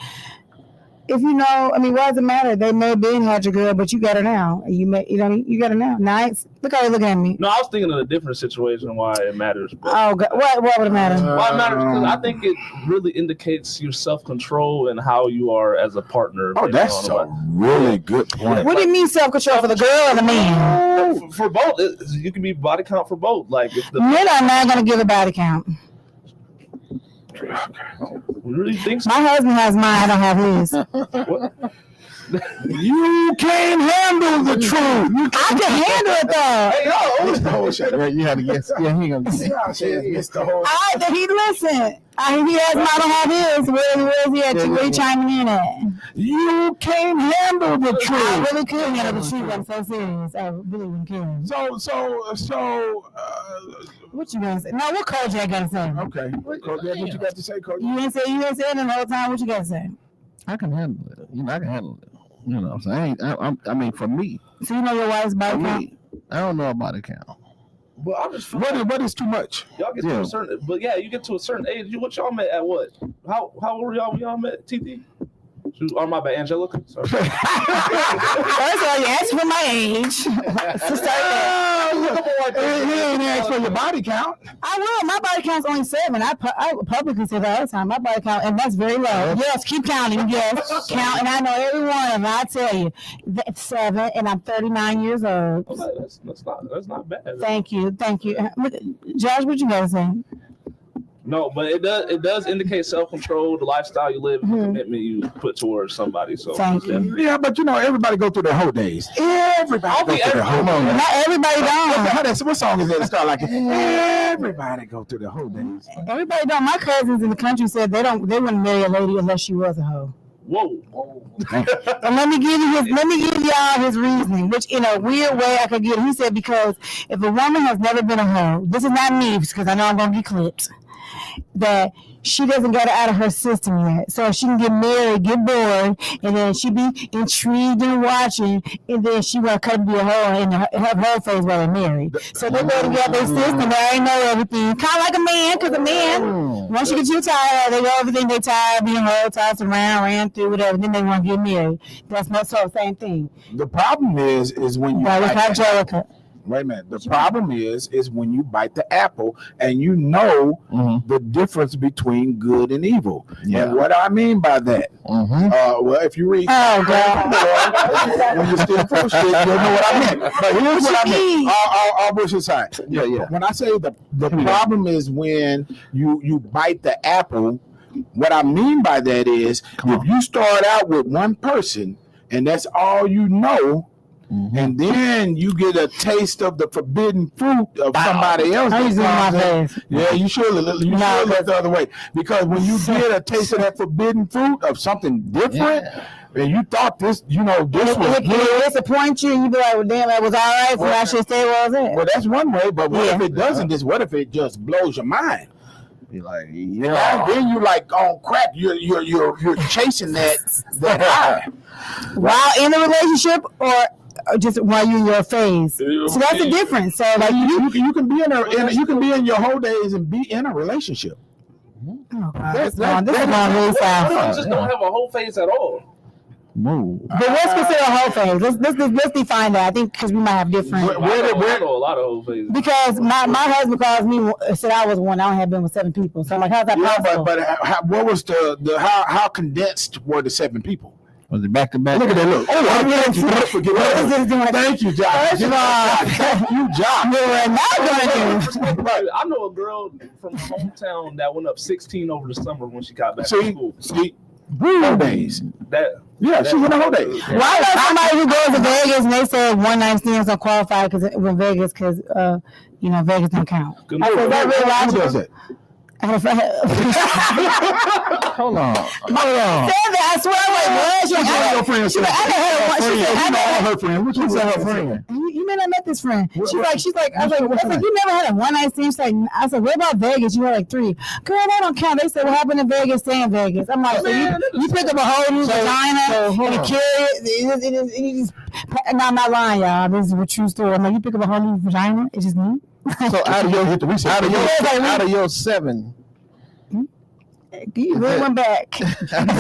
If you know, why does it matter? They may have been had your girl, but you got her now. You got her now. Nice. Look how you look at me. No, I was thinking of a different situation why it matters. Oh, God. What would it matter? Why it matters because I think it really indicates your self-control and how you are as a partner. Oh, that's a really good point. What do you mean self-control for the girl or the man? For both, you can be body count for both. Like if the men are not going to give a body count. Really think so? My husband has mine. I don't have his. What? You can't handle the truth. I can handle it though. Hey, yo, it's the whole shit. Right, you had to guess. Yeah, he gonna guess. It's the whole. He listen. He has mine. I don't have his. Where's he at? Where he chiming in at? You can't handle the truth. I really could handle the truth. I'm so serious. I really wouldn't care. So. What you gonna say? No, what Coach I gotta say? Okay. What you got to say, Coach? You ain't say it the whole time. What you gotta say? I can handle it. I can handle it. So I mean, for me. So you know your wife's body count? I don't know about the count. But I'm just what is too much? Y'all get to a certain, but yeah, you get to a certain age. What y'all met at what? How old were y'all when y'all met, TT? Oh, my bad, Angelica. Sorry. First of all, you asked for my age. So start there. He ain't asked for your body count. I will. My body count's only 7. I publicly say that all the time. My body count, and that's very low. Yes, keep counting. Yes, count. And I know every one of them. I tell you, that's 7, and I'm 39 years old. That's not bad. Thank you. Josh, what you gotta say? No, but it does indicate self-control, the lifestyle you live, and the commitment you put towards somebody. So thank you. Yeah, but everybody go through their whole days. Everybody go through their whole days. Not everybody don't. What song is that? Start like everybody go through their whole days. Everybody don't. My cousins in the country said they wouldn't marry a lady unless she was a hoe. Whoa. And let me give y'all his reasoning, which in a weird way I could get. He said because if a woman has never been a hoe, this is not me because I know I'm gonna get clipped. that she doesn't get it out of her system yet. So she can get married, get bored, and then she be intrigued and watching, and then she want to cut and be a hoe and have her face while they're married. So they go to get their system. They already know everything. Kind of like a man, because a man, once you get you tired, they know everything. They tired being hoed, tossed around, ran through, whatever. Then they want to get married. That's not so same thing. The problem is when you wait a minute. The problem is when you bite the apple and you know the difference between good and evil. Yeah. And what I mean by that, well, if you read, when you still full shit, you'll know what I meant. But here's what I mean. All bullshit aside. Yeah. When I say the problem is when you bite the apple, what I mean by that is if you start out with one person and that's all you know. And then you get a taste of the forbidden fruit of somebody else. Yeah, you should look the other way. Because when you get a taste of that forbidden fruit of something different, and you thought this, this was good. It disappoint you, and you be like, well, damn, that was all right, so I should stay where I was at. Well, that's one way, but what if it doesn't? What if it just blows your mind? Be like, then you like on crack. You're chasing that high. While in a relationship or just while you're in your phase. So that's the difference. So like you can be in your whole days and be in a relationship. Oh, this is going really fast. Just don't have a whole phase at all. Move. But what's considered a whole phase? Let's define that. I think because we might have different. I know a lot of whole phases. Because my husband calls me said I was one. I have been with 7 people. So I'm like, how's that possible? But what was how condensed were the 7 people? Was it back to back? Look at that look. Thank you, Josh. You, Josh. I know a girl from my hometown that went up 16 over the summer when she got back to school. Whole days. She went a whole day. Why does somebody who goes to Vegas and they say one night stands don't qualify because Vegas Vegas don't count? Who does it? Hold on. I swear Which one's her friend? You may not met this friend. She's like, I was like, you never had a one night stand? She's like, I said, what about Vegas? You had like 3. Girl, that don't count. They said, what happened in Vegas? Stay in Vegas. I'm like, so you pick up a whole new vagina and carry it. No, I'm not lying, y'all. This is a true story. I'm like, you pick up a whole new vagina. It's just new. So out of your 7, you really went back. he never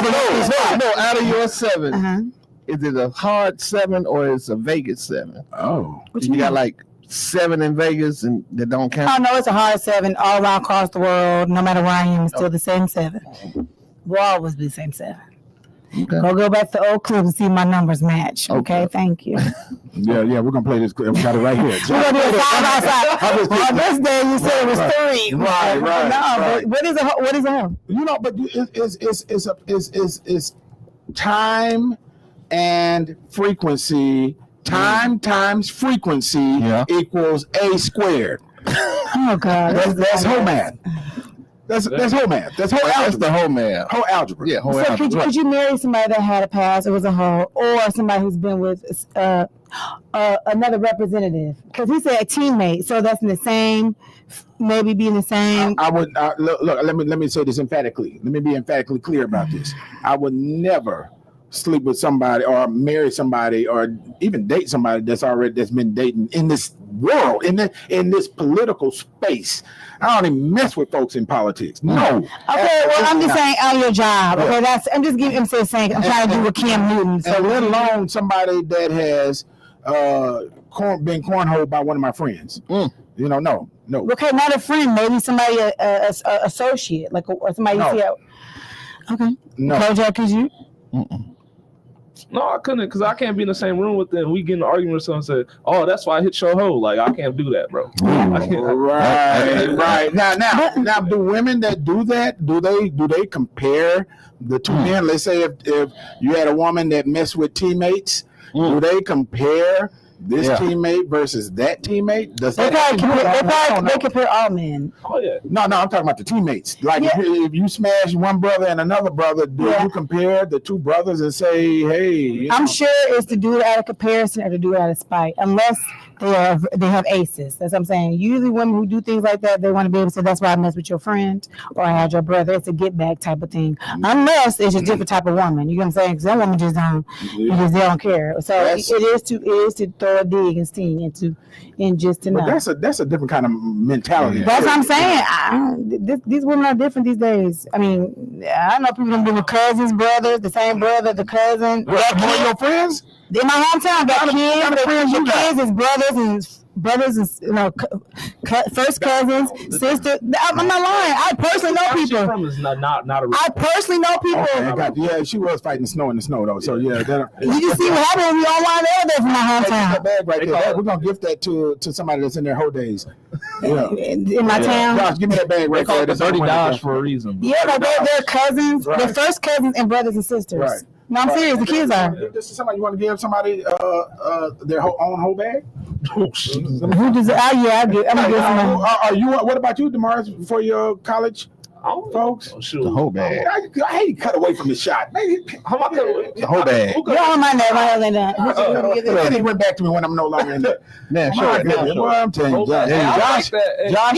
knows. No, out of your 7, is it a hard 7 or is it a Vegas 7? Oh, you got like 7 in Vegas and that don't count. Oh no, it's a hard 7 all around across the world. No matter where I am, it's still the same 7. Will always be the same 7. Okay. Go back to old clips and see my numbers match. Okay, thank you. Yeah, we're gonna play this. We got it right here. We're gonna do it side by side. On this day, you said it was 3. Right. But what is a hoe? But it's time and frequency. Time times frequency equals A squared. Oh God, that's whole math. That's whole math. That's whole algebra. That's the whole math. Whole algebra. Yeah, whole algebra. Could you marry somebody that had a past, it was a hoe, or somebody who's been with another representative? Because he said a teammate, so that's in the same, maybe be in the same. I would look. Let me say this emphatically. Let me be emphatically clear about this. I would never sleep with somebody or marry somebody or even date somebody that's been dating in this world, in this political space. I don't even mess with folks in politics. No. Okay, well, I'm just saying on your job. Okay, I'm just giving him saying I'm trying to do with Cam Newton. So let alone somebody that has been cornholed by one of my friends. No. Okay, not a friend, maybe somebody associate, or somebody you see out. Okay. No. Kojak, could you? No, I couldn't, because I can't be in the same room with them. We get in an argument with someone and say, "Oh, that's why I hit your hoe." Like, I can't do that, bro. Right. Now, do women that do that, do they compare the two men? Let's say if you had a woman that messed with teammates, do they compare this teammate versus that teammate? Does They that compare all men. Oh yeah. No, I'm talking about the teammates. Like if you smash one brother and another brother, do you compare the two brothers and say, hey? I'm sure it's to do it out of comparison or to do it out of spite, unless they have aces. That's what I'm saying. Usually women who do things like that, they want to be able to say, that's why I messed with your friend or I had your brother. It's a get back type of thing. Unless it's a different type of woman. You know what I'm saying? Because that woman just they don't care. So it is to throw a dig and sting and just to know. But that's a different kind of mentality. That's what I'm saying. These women are different these days. I mean, I know people that be with cousins, brothers, the same brother, the cousin. More of your friends? In my hometown, got kids. The kids is brothers and first cousins, sisters. I'm not lying. I personally know people. I personally know people. Yeah, she was fighting the snow in the snow though. So yeah, you can see what happened when we online there from my hometown. That bag right there. We're gonna gift that to somebody that's in their whole days. Yeah. In my town. Josh, give me that bag right there. That's $30 for a reason. Yeah, like they're cousins, they're first cousins and brothers and sisters. Right. No, I'm serious. The kids are. This is somebody you want to give somebody their own whole bag? Who does? I'm gonna give them. Are you? What about you, Damaris, for your college folks? The whole bag. I hate cut away from the shot. Maybe how am I cut away? The whole bag. You don't mind that. He went back to me when I'm no longer in there. Man, sure. Well, I'm telling you, Josh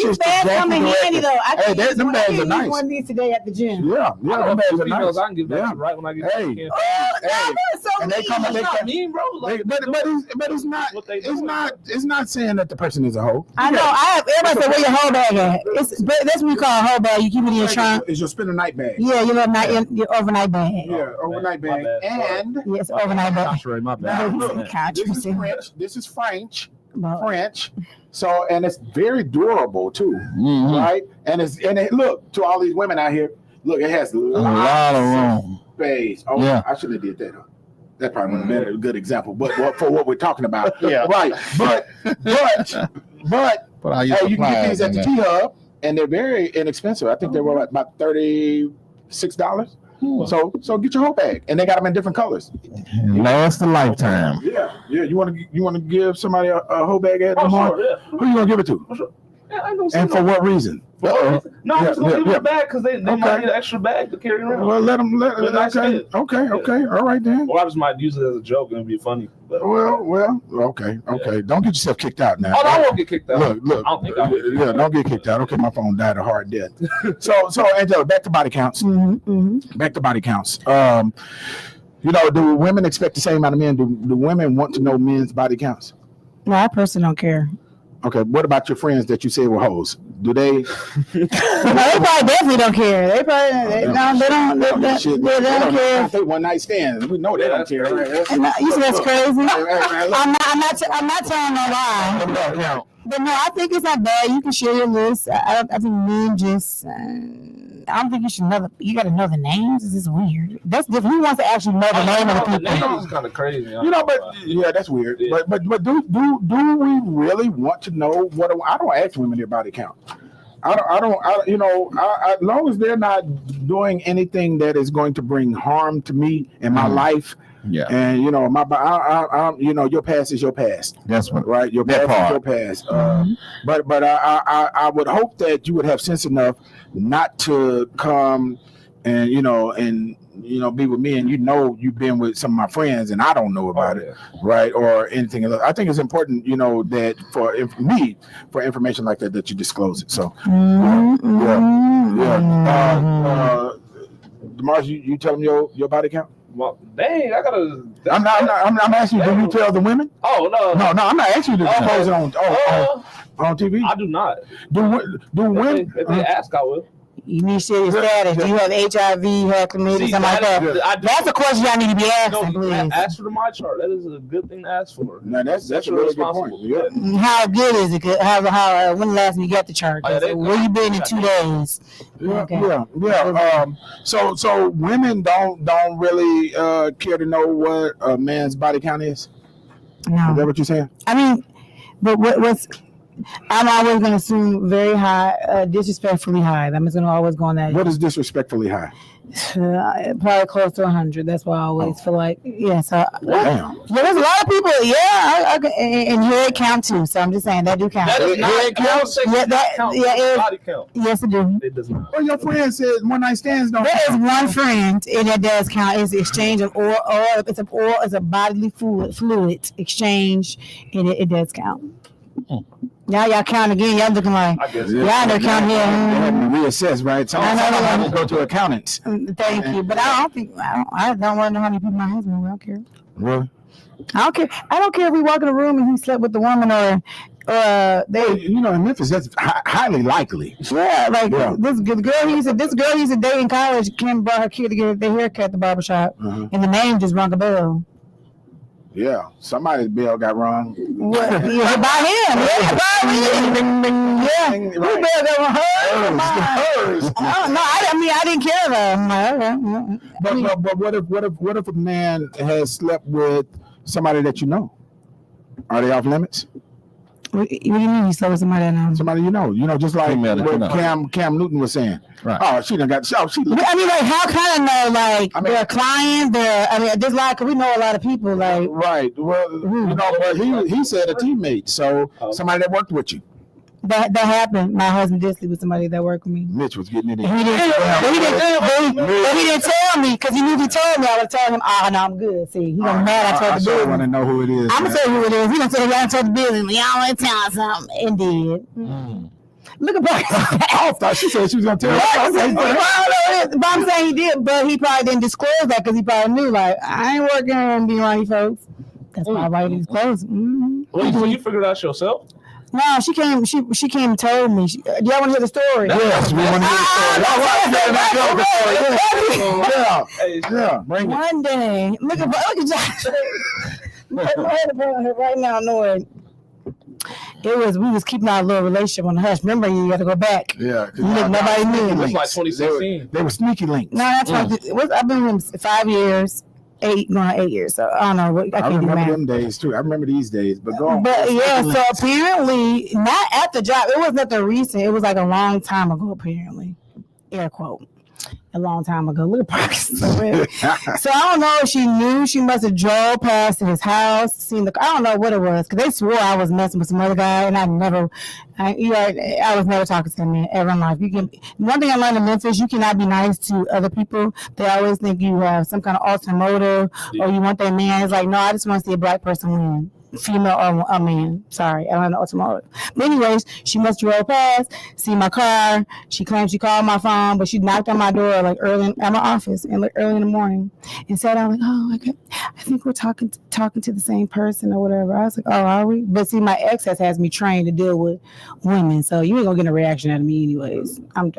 is bags come in handy though. Hey, them bags are nice. One of these today at the gym. Yeah, them bags are nice. I can give that right when I get hey, and they come and they not mean, bro. But it's not saying that the person is a hoe. I know. Everybody say where your whole bag at. That's what we call a whole bag. You keep it in your trunk. It's your spend a night bag. Yeah, your overnight bag. Yeah, overnight bag. And yes, overnight bag. My bad. This is French. So and it's very durable too, right? And look to all these women out here. Look, it has a lot of room. Space. Oh, yeah. I should have did that. That probably would have been a good example, but for what we're talking about, right? But hey, you can get these at the T Hub, and they're very inexpensive. I think they were about $36. So get your whole bag, and they got them in different colors. Last a lifetime. Yeah. You want to give somebody a whole bag at the mall? Who you gonna give it to? And for what reason? No, I'm just gonna give it back because they might need an extra bag to carry around. Well, let them. Okay. All right then. Or I just might use it as a joke and it'd be funny. But, well. Okay. Don't get yourself kicked out now. Oh, I won't get kicked out. Look. I don't think I will. Yeah, don't get kicked out. Okay, my phone died a hard death. So Angela, back to body counts. Back to body counts. Do women expect the same amount of men? Do women want to know men's body counts? No, I personally don't care. Okay, what about your friends that you said were hoes? Do they? No, they probably definitely don't care. They don't care. They one night stands. We know they don't care. You see, that's crazy. I'm not telling no lie. But no, I think it's not bad. You can share your list. I think men just. I don't think you should know. You got to know the names. This is weird. That's different. Who wants to actually know the name of the people? The name is kind of crazy. But that's weird. Yeah. But do we really want to know what? I don't ask women their body count. I don't. As long as they're not doing anything that is going to bring harm to me in my life. Yeah, and your past is your past. That's what, right? Your past is your past. But I would hope that you would have sense enough not to come and be with me and you've been with some of my friends and I don't know about it, right? Or anything else. I think it's important, that for information like that you disclose it. So Damaris, you tell them your body count. Well, dang, I gotta. I'm asking you. Do you tell the women? Oh no. No. I'm not asking you to disclose it on TV. I do not. Do women? If they ask, I will. You need to share your status. Do you have HIV, have chlamydia, something like that? That's a question y'all need to be asking, please. Ask for the my chart. That is a good thing to ask for. No, that's a really good point. Yeah. How good is it? When the last time you got the chart? Where you been in 2 days? Yeah. So women don't really care to know what a man's body count is. No. Is that what you're saying? I mean, but what's I'm always going to assume very high, disrespectfully high. I'm just going to always go on that. What is disrespectfully high? Probably close to 100. That's why I always feel like, yeah. So Damn. yeah, there's a lot of people. Yeah, and head count too. So I'm just saying that do count. That is not Head count? body count. Yes, it do. It does not. Well, your friend said one night stands don't. There is one friend, and that does count. It's the exchange of oil. It's a bodily fluid exchange, and it does count. Now y'all count again. Y'all looking like y'all don't count here. They have to reassess, right? So I have to go to accountants. Thank you, but I don't want to know how many people my husband will. I don't care. Really? I don't care. I don't care if we walk in a room and he slept with the woman or they. You know, in Memphis, that's highly likely. Yeah, like this girl he used to date in college. Kim brought her kid to get their haircut at the barbershop, and the name just rung a bell. Yeah, somebody's bill got wrong. What? Yeah, by him. Yeah, by him. Yeah, who bell got wrong? Hers. No, I didn't care though. But what if a man has slept with somebody that you know? Are they off limits? What do you mean you slept with somebody I know? Somebody you know, just like what Cam Newton was saying. Right. Oh, she done got. Oh, she. I mean, like, how can I know? Like, they're a client. There's a lot. Cause we know a lot of people. Like, right. Well, but he said a teammate. So somebody that worked with you. That happened. My husband did sleep with somebody that worked with me. Mitch was getting it in. He didn't tell me because he knew if he told me, I would tell him, "Oh no, I'm good." See, he got mad. I told the business. I want to know who it is. I'm gonna tell you who it is. He done told y'all told the business. Y'all want to tell him something, and did. Look at Parkinson. I thought she said she was gonna tell. But I'm saying he did, but he probably didn't disclose that because he probably knew, like, I ain't working on being around you folks. That's why I write these clothes. Well, so you figured it out yourself? No, she came and told me. Do y'all want to hear the story? Yes, we want to hear the story. Yeah. Bring it. One day, look at Josh. Right now, Lord. We was keeping our little relationship on the hush. Remember, you got to go back. Yeah. Nobody knew. It was like 2016. They were sneaky links. No, that's right. I've been with him 5 years. 8 years, so I don't know what I can't remember them days too. I remember these days, but go on. But yeah, so apparently not at the job. It was nothing recent. It was like a long time ago, apparently. Air quote. A long time ago. Look at Parkinson. So I don't know if she knew. She must have drove past his house, seen I don't know what it was, because they swore I was messing with some other guy, and I was never talking to them ever in life. One thing I learned in Memphis, you cannot be nice to other people. They always think you have some kind of ulterior motive, or you want that man. It's like, no, I just want to see a black person win. Female or a man. Sorry, I don't know automotive. But anyways, she must drove past, see my car. She claimed she called my phone, but she knocked on my door like early at my office and like early in the morning and said, "I'm like, oh, I think we're talking to the same person or whatever." I was like, "Oh, are we?" But see, my ex has me trained to deal with women, so you ain't gonna get a reaction out of me anyways. I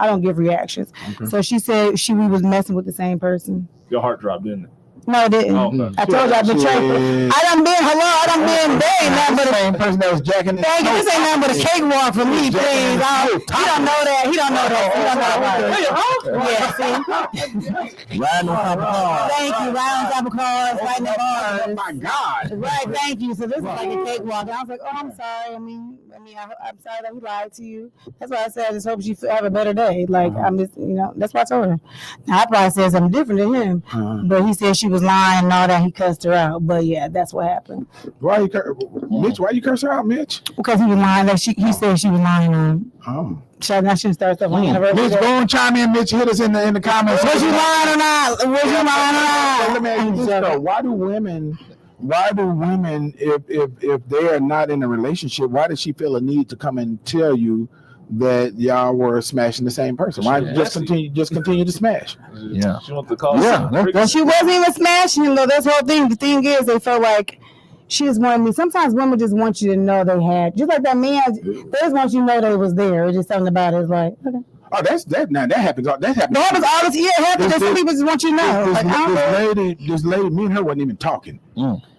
don't give reactions. Okay. So she said we was messing with the same person. Your heart dropped, didn't it? No, it didn't. Oh, okay. I told you I've been trained. I done been there. Nothing but the same person that was jacking it. Thank you. This ain't nothing but a cakewalk for me, please. He don't know that. Yeah, see? Riding on top of cars. Thank you. Riding on top of cars, fighting the bars. Oh, my God. Right, thank you. So this is like a cakewalk. And I was like, oh, I'm sorry. I'm sorry that we lied to you. That's why I said I just hope you have a better day. Like, I'm just, that's why I told her. Now, I probably said something different than him. But he said she was lying and all that. He cussed her out. But yeah, that's what happened. Mitch, why you curse her out, Mitch? Because he was lying. He said she was lying on him. Oh. I shouldn't start stuff on anniversary. Mitch, go and chime in, Mitch. Hit us in the comments. Was you lying or not? Let me ask you this though. Why do women, if they are not in a relationship, why does she feel a need to come and tell you that y'all were smashing the same person? Why just continue to smash? Yeah. She wants to call. Yeah. She wasn't even smashing though. That's the whole thing. The thing is, they felt like she just wanted me. Sometimes women just want you to know they had, just like that man. They just want you to know they was there. It's just something about it. It's like, okay. Oh, that happens. That happens all this. Yeah, it happens. Some people just want you to know. This lady, me and her wasn't even talking.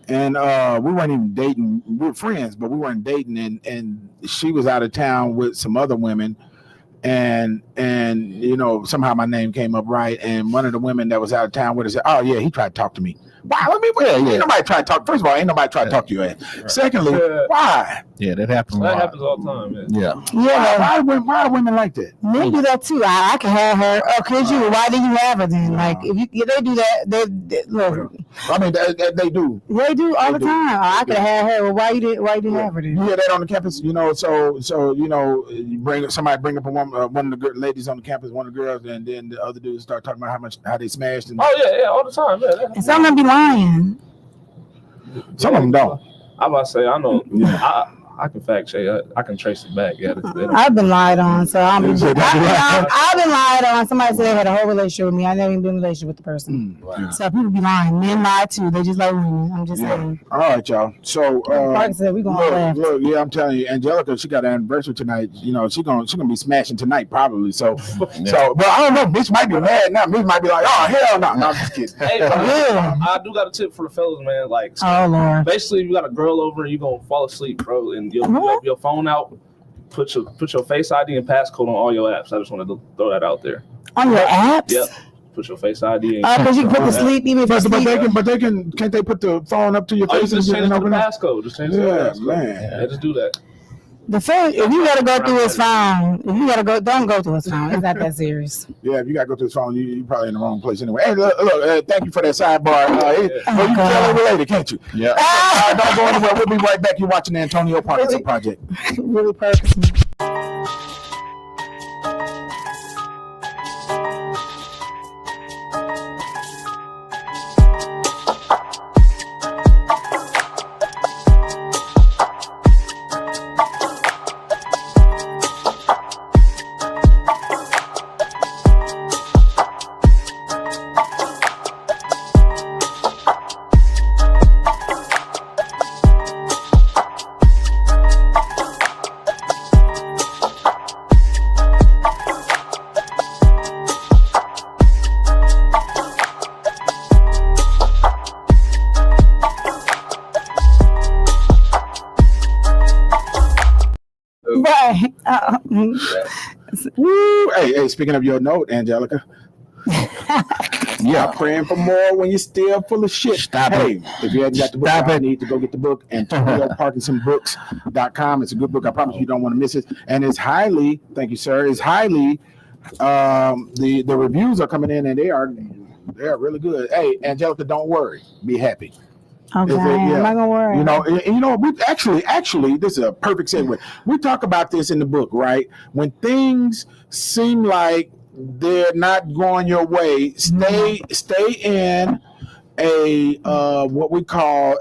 And we weren't even dating. We were friends, but we weren't dating. And she was out of town with some other women. And somehow my name came up right. And one of the women that was out of town with her said, "Oh yeah, he tried to talk to me." Why? Ain't nobody try to talk. First of all, ain't nobody try to talk to your ass. Secondly, why? Yeah, that happens. That happens all the time, man. Yeah. Why are women like that? Men do that too. I can have her. Oh, could you? Why did you have her then? Like if they do that, they look. I mean, they do. They do all the time. Oh, I could have had her. Well, why you didn't have her then? You hear that on the campus? You know, so you bring up a woman, one of the ladies on the campus, one of the girls, and then the other dudes start talking about how they smashed. And all the time. Yeah. And some of them be lying. Some of them don't. I'm about to say, I know. I can fact check. I can trace it back. Yeah, I've been lied on, so I've been lied on. Somebody said they had a whole relationship with me. I never even been in a relationship with the person. Wow. So people be lying. Men lie too. They just like women. I'm just saying. All right, y'all. So Parkinson said we gonna laugh. Look, yeah, I'm telling you, Angelica, she got an anniversary tonight. You know, she gonna be smashing tonight probably. So, but I don't know. Bitch might be mad now. Bitch might be like, oh hell no. No, I'm just kidding. Hey, I do got a tip for the fellas, man. Like, oh Lord. Basically, you got a girl over and you gonna fall asleep, bro, and you'll have your phone out. Put your Face ID and passcode on all your apps. I just wanted to throw that out there. On your apps? Yep. Put your Face ID. Because you can put the sleep even if can't they put the phone up to your face? Just change the passcode. Just change the passcode. Man. Yeah, just do that. The phone, if you gotta go through his phone, don't go through his phone. It's not that serious. Yeah, if you gotta go through his phone, you probably in the wrong place anyway. Hey, look, thank you for that sidebar. You can tell it later, can't you? Yeah. Don't go anywhere. We'll be right back. You're watching the Antonio Parkinson Project. Really Parkinson. Woo. Hey, speaking of your note, Angelica. Yeah, praying for more when you're still full of shit. Stop it. If you haven't got the book, I need to go get the book. AntonioParkinsonBooks.com. It's a good book. I promise you don't want to miss it. And it's highly, thank you, sir. It's highly, the reviews are coming in and they are really good. Hey, Angelica, don't worry. Be happy. Okay, I'm not gonna worry. You know, we actually, this is a perfect segue. We talk about this in the book, right? When things seem like they're not going your way, stay in a what we call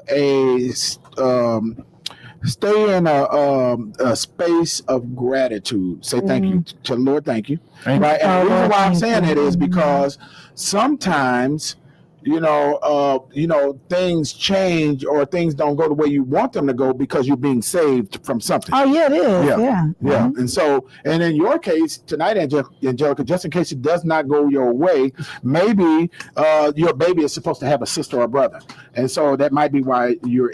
stay in a space of gratitude. Say thank you to the Lord. Thank you. Right. And the reason why I'm saying it is because sometimes, things change or things don't go the way you want them to go because you're being saved from something. Oh yeah, it is. Yeah. Mm-hmm. And in your case tonight, Angelica, just in case it does not go your way, maybe your baby is supposed to have a sister or brother, and so that might be why you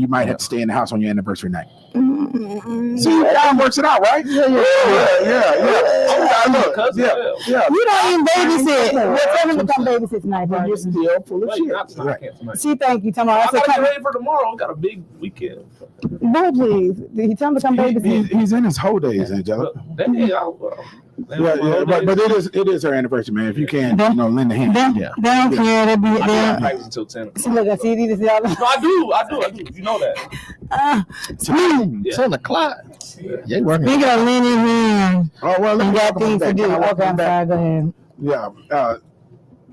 might have to stay in the house on your anniversary night. Mm-hmm. See, that works it out, right? Yeah. You don't even babysit. Tell me to come babysit tonight, bro. You're still full of shit. See, thank you. Tell me. I gotta get ready for tomorrow. We got a big weekend. No, please. He tell me to come babysit. He's in his whole days, Angelica. But it is her anniversary, man. If you can, lend a hand. They don't care. They be there until 10. See, look, I see these. No, I do. You know that. 10 o'clock. Yeah, working. Speaking of lending hand. Oh well, you got things to do. Okay, I'm sorry. Go ahead. Yeah.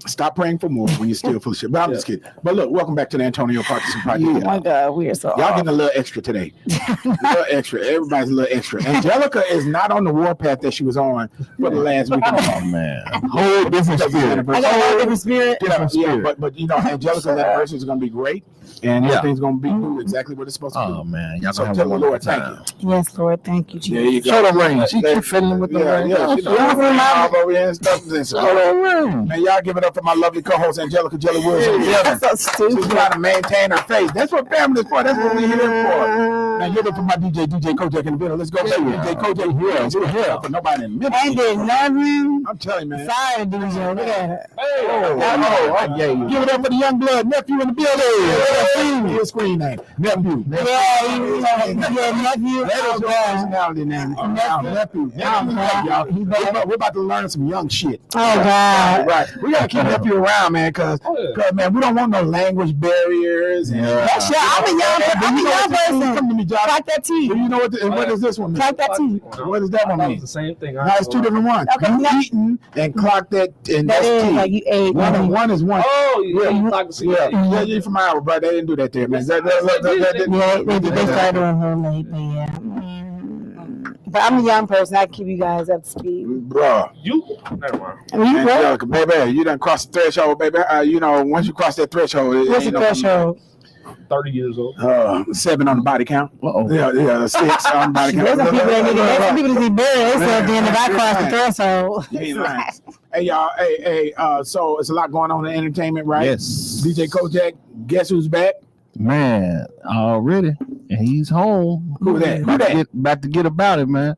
Stop praying for more when you're still full of shit. But I'm just kidding. But look, welcome back to the Antonio Parkinson Project. Oh my God, we are so y'all getting a little extra today. A little extra. Everybody's a little extra. Angelica is not on the warpath that she was on for the last week. Oh man, whole different spirit. I got a whole different spirit. Yeah, but Angelica's anniversary is going to be great, and everything's going to be exactly what it's supposed to be. Oh man, y'all so gonna tell have the Lord thank you. Yes, Lord, thank you, Jesus. There you go. Show the ring. She keep fiddling with the ring. Yeah, man, y'all give it up for my lovely co-host Angelica Jelly Woods. That's so stupid. She's trying to maintain her face. That's what family is for. That's what we're here for. man, give it for my DJ Kojak in the middle. Let's go, baby. DJ Kojak here. We're here for nobody in Memphis. And did nothing. I'm telling you, man. Sorry, DJ. Look at it. Give it up for the young blood nephew in the building. His screen name, nephew. Yeah, nephew. That is your personality name. Nephew. We're about to learn some young shit. Oh God. Right. We gotta keep nephew around, man, because man, we don't want no language barriers. That's sure. I'm a young person. Come to me, Josh. Clock that T. You know what does this one mean? Clock that T. What does that one mean? It's the same thing. No, it's two different ones. Okay, you eating and clock that, and that that's is T. like you ate. One is one. Oh, you clock the Yeah, you from Iowa, bro. They didn't do that there, man. They started doing her late, but yeah. But I'm a young person. I keep you guys up to speed. Bro. Never mind. I mean, you Man, look, baby, you done crossed the threshold, baby. You know, once you cross that threshold, what's the threshold? 30 years old. 7 on the body count. Uh-oh. Yeah, 6 on the body count. There's some people that see buried. They said then if I cross the threshold. You ain't lying. Hey, y'all. Hey. So it's a lot going on in entertainment, right? Yes. DJ Kojak, guess who's back? Man, already. And he's home. Who that? About to get about it, man.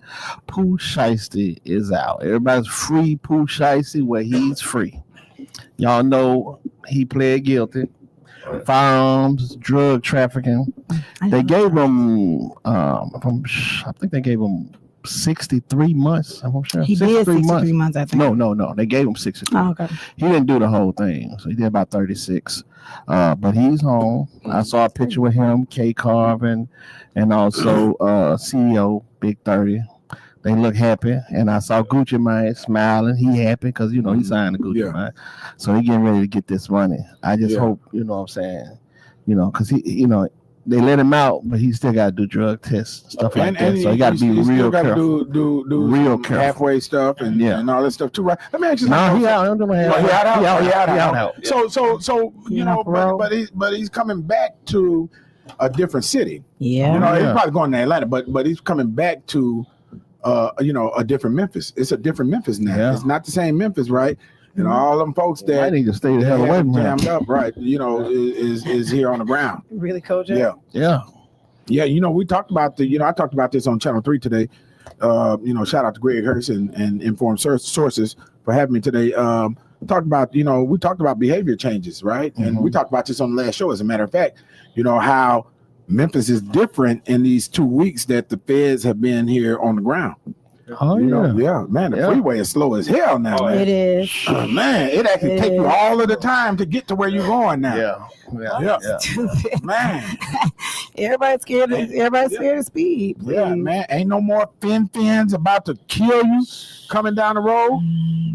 Pooh Shiesty is out. Everybody's free Pooh Shiesty where he's free. Y'all know he pled guilty. Firearms, drug trafficking. They gave him, I think they gave him 63 months. I'm sure. He did 63 months, I think. No. They gave him 63. Oh, okay. He didn't do the whole thing, so he did about 36. But he's home. I saw a picture with him, K Carvin, and also CEO Big 30. They look happy, and I saw Gucci Mane smiling. He happy because he signed the Gucci Mane, so he getting ready to get this money. I just hope what I'm saying, because he they let him out, but he still got to do drug tests stuff like that. So he got to be real careful. Do real careful. Halfway stuff and all that stuff too, right? Let me ask you something. He out. So but he's coming back to a different city. Yeah. He's probably going to Atlanta, but he's coming back to a different Memphis. It's a different Memphis now. Yeah. It's not the same Memphis, right? And all them folks that I need to stay the hell away from jammed up, right? Is here on the ground. Really, Kojak? Yeah. We talked about I talked about this on Channel 3 today. Shout out to Greg Hurst and Informed Sources for having me today. We talked about behavior changes, right? Mm-hmm. And we talked about this on the last show. As a matter of fact, how Memphis is different in these 2 weeks that the feds have been here on the ground. Oh, man, the freeway is slow as hell now, man. It is. Man, it actually takes you all of the time to get to where you're going now. Yeah. Man. Everybody's scared of speed. Please. Yeah, man. Ain't no more fins about to kill you coming down the road.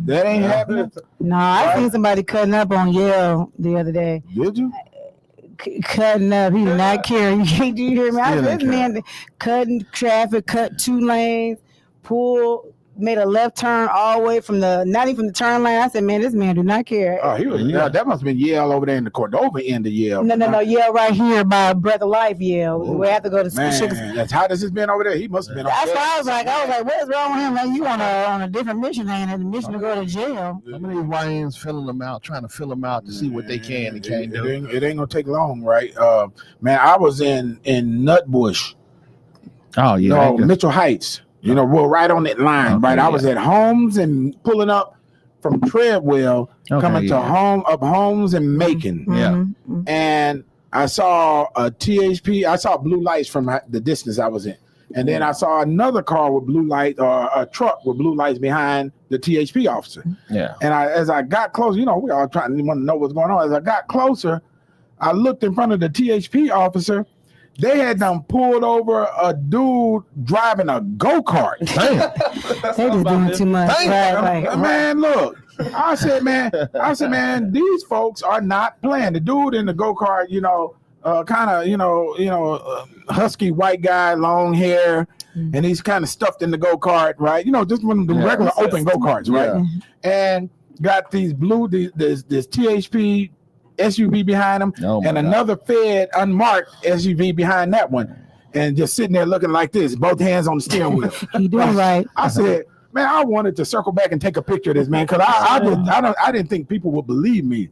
That ain't happening. No, I seen somebody cutting up on Yale the other day. Did you? Cutting up. He did not care. You hear me? This man cutting traffic, cut 2 lanes. Pull, made a left turn all the way from not even from the turn lane. I said, man, this man do not care. Oh, he was, that must have been Yale over there in the Cordova end of Yale. No, Yale right here by Breath of Life, Yale. We have to go to man, that's how this has been over there. He must have been. That's why I was like, what is wrong with him? Like, you on a different mission, ain't it? The mission to go to jail. Some of these YNs trying to fill them out to see what they can and can't do. It ain't gonna take long, right? Man, I was in Nutbush. Oh yeah, Mitchell Heights. We're right on that line, right? I was at Holmes and pulling up from Treadwell, coming to Holmes and Macon. Yeah. And I saw a THP. I saw blue lights from the distance I was in. And then I saw another car with blue light, or a truck with blue lights behind the THP officer. Yeah. And as I got closer, we all want to know what's going on. As I got closer, I looked in front of the THP officer. They had them pulled over a dude driving a go-kart. Damn. They just doing too much. Right. Man, look. I said, man, these folks are not playing. The dude in the go-kart, kind of, husky white guy, long hair, and he's kind of stuffed in the go-kart, right? Just one of the regular open go-karts, right? Yeah. And got these this THP SUV behind him, and another Fed unmarked SUV behind that one, and just sitting there looking like this, both hands on the steering wheel. He doing right. I said, man, I wanted to circle back and take a picture of this, man, because I didn't think people would believe me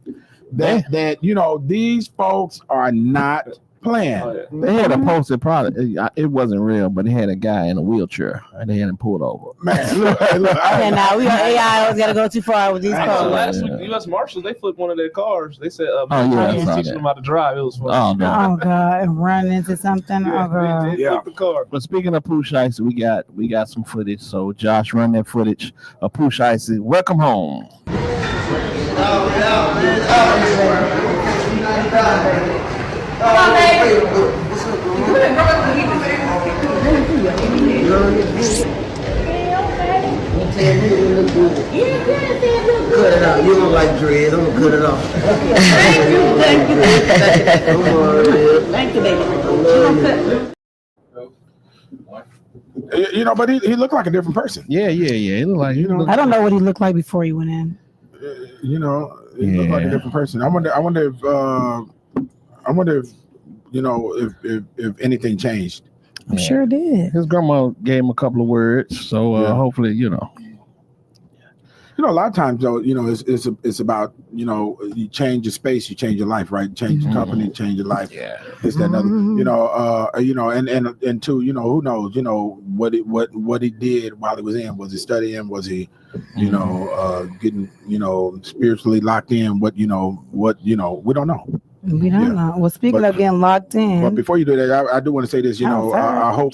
that these folks are not playing. Oh, yeah. They had a posted product. It wasn't real, but they had a guy in a wheelchair and they had him pulled over. Man, look. Yeah, now we on AI. Always gotta go too far with these calls. Last week, the U.S. Marshals, they flipped one of their cars. They said, I saw teaching them how to drive. It was funny. Oh, no. Oh God, and run into something. Oh God. They flipped the car. But speaking of Pooh Shiesty, we got some footage. So Josh, run that footage of Pooh Shiesty. Welcome home. Cut it out. You don't like dreads. I'm gonna cut it off. Thank you, baby. You know, but he looked like a different person. Yeah. He looked like, I don't know what he looked like before he went in. You know, he looked like a different person. I wonder if you know if anything changed. I'm sure it did. His grandma gave him a couple of words, so hopefully, you know. You know, a lot of times though, you know, it's about, you know, you change your space, you change your life, right? Change your company, change your life. Yeah. This, that, another. You know, and two, you know, who knows, you know, what he did while he was in. Was he studying? Was he, you know, getting, you know, spiritually locked in? We don't know. We don't know. Well, speaking of getting locked in. But before you do that, I do want to say this. You know, I hope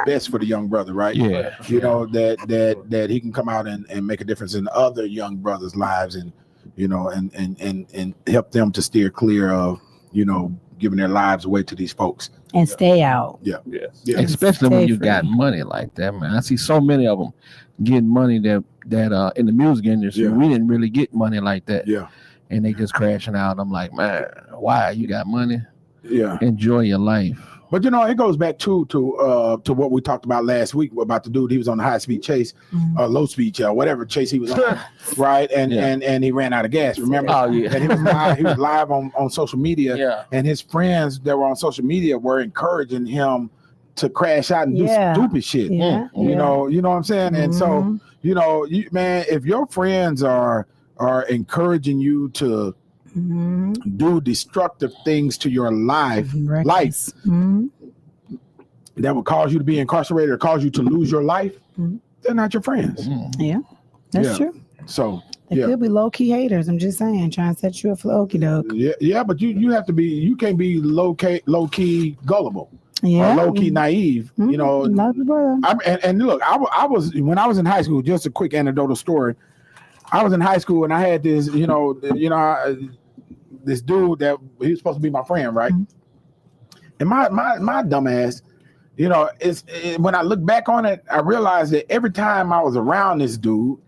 best for the young brother, right? Yeah. You know that he can come out and make a difference in other young brothers' lives, and you know, and help them to steer clear of, you know, giving their lives away to these folks and stay out. Yeah. Especially when you got money like that, man. I see so many of them getting money that in the music industry we didn't really get money like that. Yeah. And they just crashing out. I'm like, man, why? You got money? Yeah. Enjoy your life. But you know, it goes back to what we talked about last week about the dude. He was on the high speed chase, low speed whatever chase he was on, right? And he ran out of gas. Remember? Oh yeah. And he was live on social media. Yeah. And his friends that were on social media were encouraging him to crash out and do stupid shit. Yeah. You know what I'm saying? And so, you know, man, if your friends are encouraging you to do destructive things to your life that would cause you to be incarcerated or cause you to lose your life, they're not your friends. Yeah, that's true. So they could be low key haters. I'm just saying, trying to set you up for the okie doke. Yeah, but you have to be. You can't be low key gullible. Yeah, low key naive. You know, and look, I was when I was in high school. Just a quick anecdotal story. I was in high school and I had this, this dude that he was supposed to be my friend, right? And my dumb ass, you know, when I look back on it, I realized that every time I was around this dude,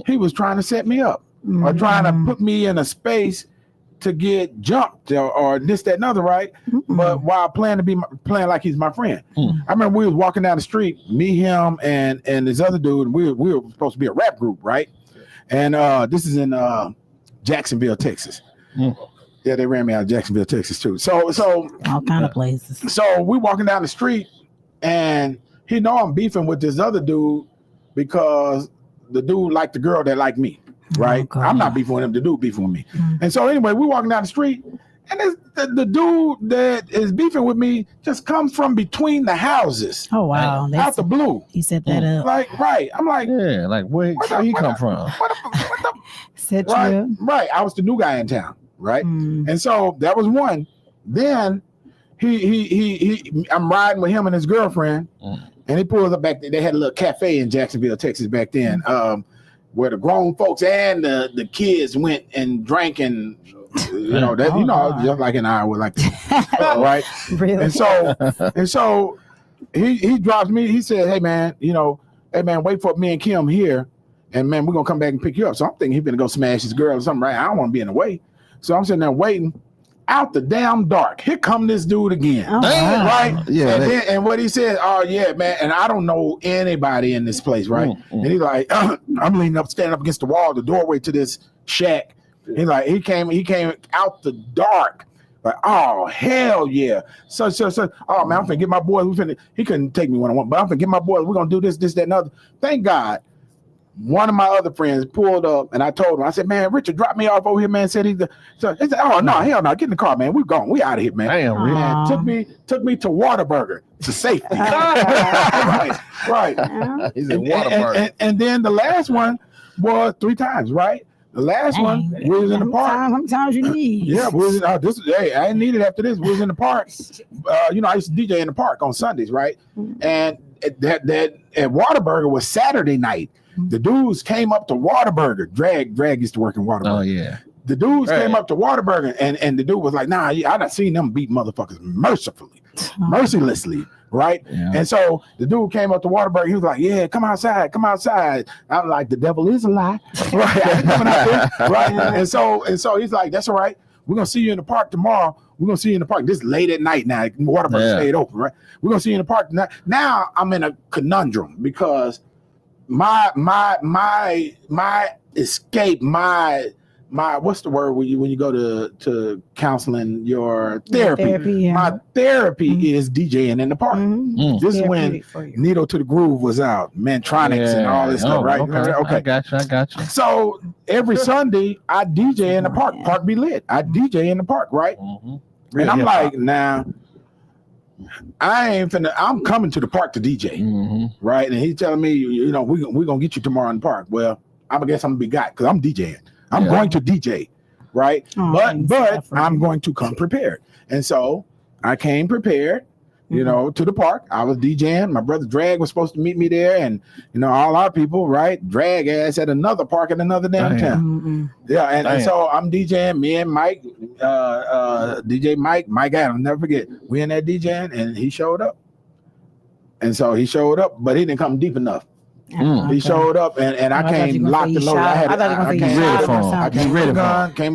he was trying to set me up or trying to put me in a space to get jumped or this, that, and other, right? But while playing like he's my friend. I remember we was walking down the street, me, him, and this other dude, and we were supposed to be a rap group, right? And this is in Jacksonville, Texas. Yeah, they ran me out of Jacksonville, Texas too. So all kind of places. So we walking down the street, and he know I'm beefing with this other dude because the dude liked the girl that liked me, right? I'm not beefing with him. The dude beefing with me. And so anyway, we walking down the street, and the dude that is beefing with me just comes from between the houses. Oh wow! Out the blue. He set that up. Like right. I'm like, yeah, like where he come from? Set you right, up. right. I was the new guy in town, right? And so that was one. Then he I'm riding with him and his girlfriend, and he pulls up back there. They had a little cafe in Jacksonville, Texas back then, where the grown folks and the kids went and drank and. Just like an hour, like that, right? Really? And so he drops me. He said, "Hey man, wait for me and Kim here, and man, we're gonna come back and pick you up." So I'm thinking he's gonna go smash his girl or something, right? I don't want to be in the way, so I'm sitting there waiting. Out the damn dark, here come this dude again, right? Yeah. And what he said, "Oh yeah, man," and I don't know anybody in this place, right? And he's like, "I'm leaning up, standing up against the wall, the doorway to this shack." He he came out the dark, like, oh hell yeah. So oh man, I'm finna get my boys. He couldn't take me one-on-one, but I'm finna get my boys. We're gonna do this, that, and other. Thank God, one of my other friends pulled up, and I told him, I said, man, Richard dropped me off over here, man. Said he said, oh no, hell no, get in the car, man. We gone. We out of here, man. Damn, really? Man, took me to Whataburger to safety. right. He's in Whataburger. And then the last one was 3 times, right? The last one, we was in the park. How many times you need? Yeah, we was in, I didn't need it after this. We was in the park. I used to DJ in the park on Sundays, right? And that at Whataburger was Saturday night. The dudes came up to Whataburger. Drag used to work in Whataburger. Oh yeah. The dudes came up to Whataburger, and the dude was like, nah, I done seen them beat motherfuckers mercilessly, right? Yeah. And so the dude came up to Whataburger. He was like, yeah, come outside. I'm like, the devil is a lie. Right? I ain't coming out there, right? And so he's like, that's all right. We're going to see you in the park tomorrow. We're going to see you in the park. This is late at night now. Whataburger stayed open, right? We're going to see you in the park. Now I'm in a conundrum because my escape, my what's the word when you go to counseling, your therapy. My therapy is DJing in the park. This is when Needle to the Groove was out, Mantronics and all this stuff, right? Okay. I got you. So every Sunday I DJ in the park. Park be lit. I DJ in the park, right? And I'm like, nah, I ain't finna. I'm coming to the park to DJ, right? And he's telling me, we're gonna get you tomorrow in the park. Well, I guess I'm gonna be got because I'm DJing. I'm going to DJ, right? But I'm going to come prepared. And so I came prepared, to the park. I was DJing. My brother Drag was supposed to meet me there, and all our people, right? Drag ass at another park in another damn town. Yeah, and so I'm DJing. Me and Mike, DJ Mike Adams, never forget. We in there DJing, and he showed up. And so he showed up, but he didn't come deep enough. He showed up, and I came locked and loaded. I came ready for him. I came with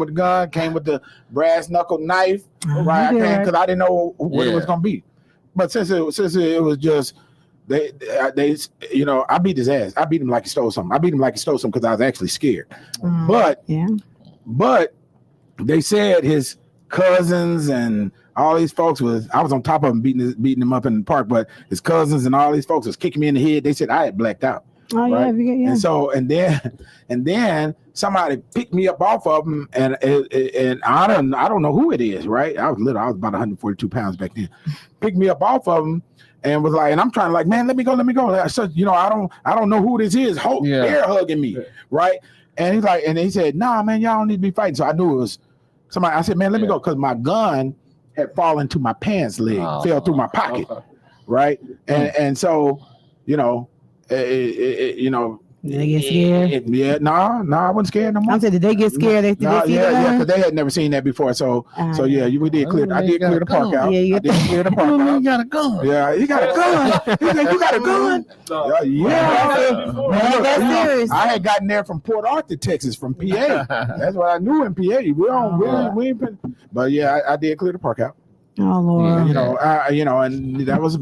the gun, came with the brass knuckle knife, right? I came because I didn't know what it was gonna be. But since it was just they I beat his ass. I beat him like he stole something. Because I was actually scared. But they said his cousins and all these folks I was on top of him beating him up in the park, but his cousins and all these folks was kicking me in the head. They said I had blacked out. Oh, right? Yeah. And so and then somebody picked me up off of him, and I don't know who it is, right? I was little. I was about 142 pounds back then. Picked me up off of him and was like, and I'm trying to like, man, let me go. I said, I don't know who this is. Bear hugging me, right? And he's like, and he said, nah, man, y'all don't need to be fighting. So I knew it was somebody. I said, man, let me go, because my gun had fallen to my pants leg, fell through my pocket, right? And so, Did they get scared? No, I wasn't scared no more. I said, did they get scared? Did they see because they had never seen that before. So we did clear. I did clear the park out. Yeah, I did clear the park out. You got a gun. Yeah, you got a gun. He said, you got a gun? Yeah. I had gotten there from Port Arthur, Texas, from PA. That's what I knew in PA. We ain't been. But yeah, I did clear the park out. Oh Lord. And that was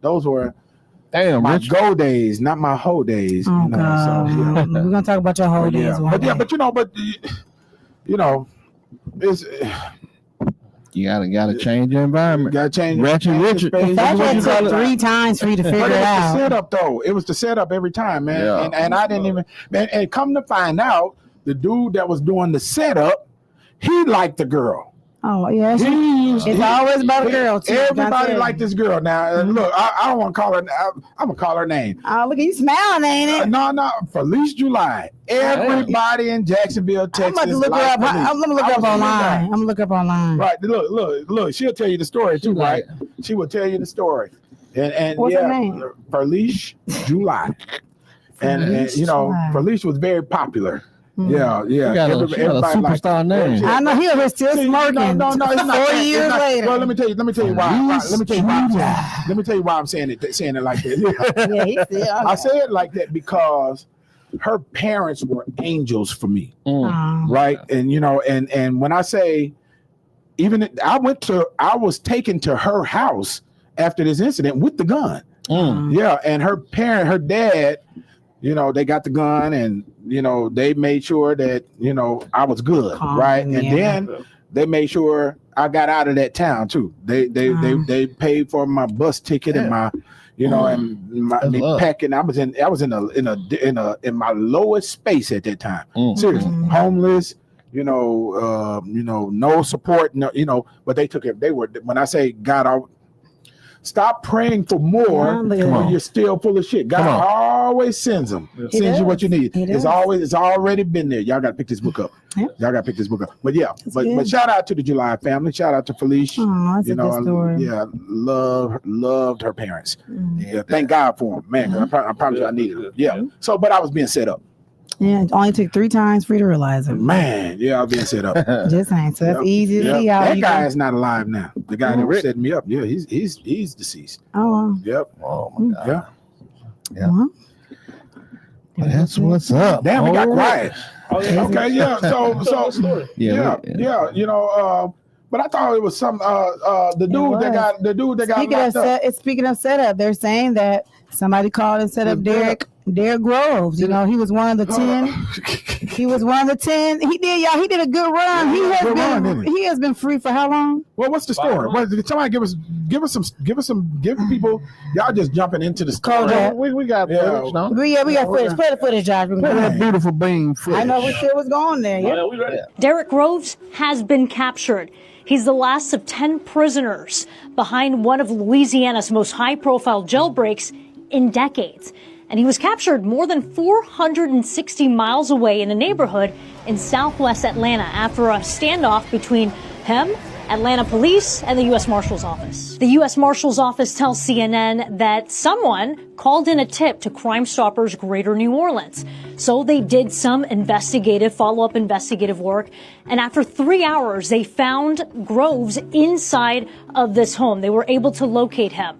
those were. Damn, my go days, not my hoe days. Oh, God. So, we're gonna talk about your hoe days. But it's you gotta change your environment. You gotta change. Richard. The fact that took 3 times for you to figure it out. The setup though, it was the setup every time, man. Yeah. And I didn't even. And come to find out, the dude that was doing the setup, he liked the girl. Oh yeah, it's always about a girl too. Everybody liked this girl. Now, look, I don't want to call her. I'm gonna call her name. Oh, look, you smiling, ain't it? No, Felice July. Everybody in Jacksonville, Texas. I'm gonna look her up. I'm gonna look up online. Right. Look. She'll tell you the story too, right? She will tell you the story. And what's her name? Felice July. And Felice was very popular. Yeah. You got a superstar name. I know he was still smirking. No, it's not 4 years later. Well, let me tell you why. Let me tell you why I'm saying it like that. Yeah, he still. I say it like that because her parents were angels for me, right? And and when I say, I was taken to her house after this incident with the gun. Yeah, and her dad. They got the gun, and they made sure that I was good, right? And then they made sure I got out of that town too. They paid for my bus ticket and my You know, and me packing. I was in my lowest space at that time. Seriously, homeless. No support. No, but they took it. They were, when I say God, stop praying for more when you're still full of shit. God always sends them. Sends you what you need. It's already been there. Y'all got to pick this book up. Y'all got to pick this book up. But yeah, but shout out to the July family. Shout out to Felicia. That's a good story. Loved her parents. Yeah, thank God for them, man. I promise you, I needed them. Yeah. So, but I was being set up. Yeah, it only took 3 times for you to realize it. Man, I was being set up. Just saying. So that's easy to see how that guy is not alive now. The guy that set me up, he's deceased. Oh. Yep. Oh my God. Yeah. Well, that's what's up. Damn, we got quiet. Okay, yeah. So but I thought it was some the dude that got locked up. Speaking of setup, they're saying that somebody called and set up Derek Groves. He was one of the 10. He was one of the 10. He did a good run. He has been free for how long? Well, what's the story? Somebody give people. Y'all just jumping into the story. We got footage, no? We got footage. Play the footage, Josh. Play that beautiful beam footage. I know we still was going there. Yeah. Derek Groves has been captured. He's the last of 10 prisoners behind one of Louisiana's most high-profile jailbreaks in decades. And he was captured more than 460 miles away in a neighborhood in southwest Atlanta after a standoff between him, Atlanta police, and the U.S. Marshal's Office. The U.S. Marshal's Office tells CNN that someone called in a tip to Crime Stoppers Greater New Orleans. So they did some follow-up investigative work. And after 3 hours, they found Groves inside of this home. They were able to locate him.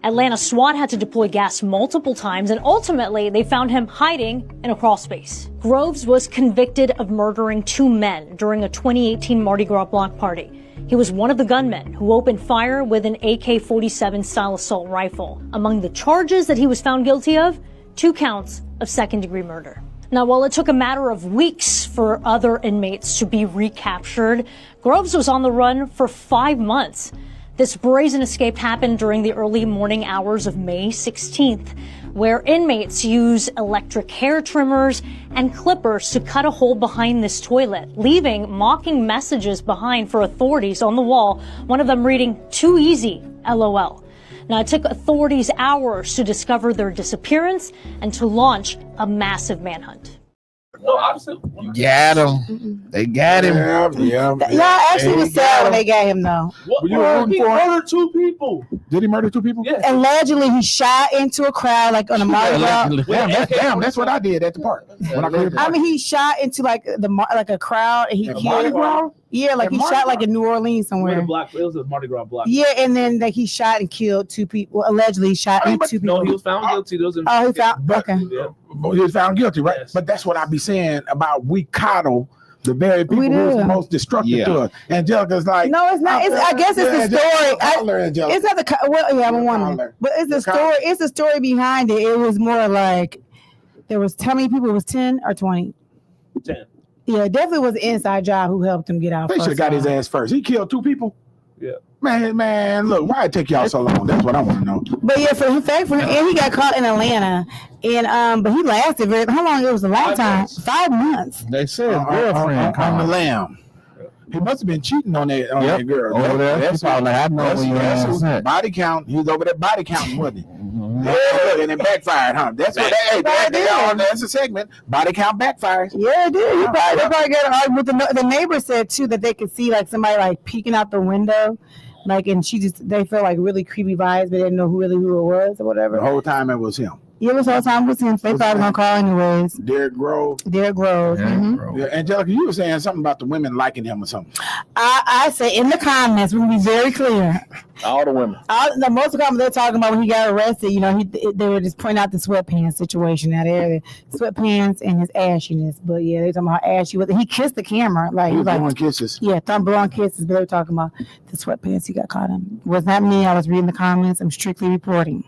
Atlanta SWAT had to deploy gas multiple times, and ultimately they found him hiding in a crawl space. Groves was convicted of murdering 2 men during a 2018 Mardi Gras block party. He was one of the gunmen who opened fire with an AK-47 style assault rifle. Among the charges that he was found guilty of, 2 counts of second-degree murder. Now, while it took a matter of weeks for other inmates to be recaptured, Groves was on the run for 5 months. This brazen escape happened during the early morning hours of May 16th, where inmates use electric hair trimmers and clippers to cut a hole behind this toilet, leaving mocking messages behind for authorities on the wall, one of them reading, "Too easy, LOL." Now, it took authorities hours to discover their disappearance and to launch a massive manhunt. No, obviously. Got him. They got him. Yeah. Y'all actually was sad when they got him, though. He murdered 2 people. Did he murder 2 people? Yeah. Allegedly, he shot into a crowd like on a Mardi Gras. Damn, that's what I did at the park. He shot into like a crowd and he killed. Mardi Gras? Yeah, like he shot like in New Orleans somewhere. It was a Mardi Gras block. Yeah, and then like he shot and killed 2 people. Allegedly, he shot 2 people. No, he was found guilty. He found okay. He was found guilty, right? Yes. But that's what I be saying about we coddle the very people who's the most destructive to us. Angelica's like, no, it's not. I guess it's the story. It's not the I'm a woman, but it's the story. It's the story behind it. It was more like there was how many people? It was 10 or 20. 10. Yeah, it definitely was an inside job who helped him get out. They should have got his ass first. He killed 2 people. Yeah. Man, look, why it take y'all so long? That's what I want to know. But yeah, for him, and he got caught in Atlanta, and but he lasted how long? It was a long time. 5 months. They said his girlfriend on the lamb. He must have been cheating on that girl. Over there. That's probably I know when you body count. He was over there body counting, wasn't he? Yeah, and it backfired, huh? That's what that's a segment. Body count backfires. Yeah, it did. They probably got an argument. The neighbor said too that they could see like somebody like peeking out the window. Like, and they felt like really creepy vibes, but they didn't know who it was or whatever. The whole time it was him. Yeah, the whole time it was him. They probably gonna call anyways. Derek Groves. Mm-hmm. Yeah, Angelica, you were saying something about the women liking him or something. I say in the comments, we'll be very clear. All the women. Most of the comments they're talking about when he got arrested, they were just pointing out the sweatpants situation out there, the sweatpants and his ashiness. But yeah, they're talking about how ashy was. He kissed the camera, like he was blowing kisses. Yeah, blowing kisses. But they were talking about the sweatpants he got caught in. Was not me. I was reading the comments. I'm strictly reporting.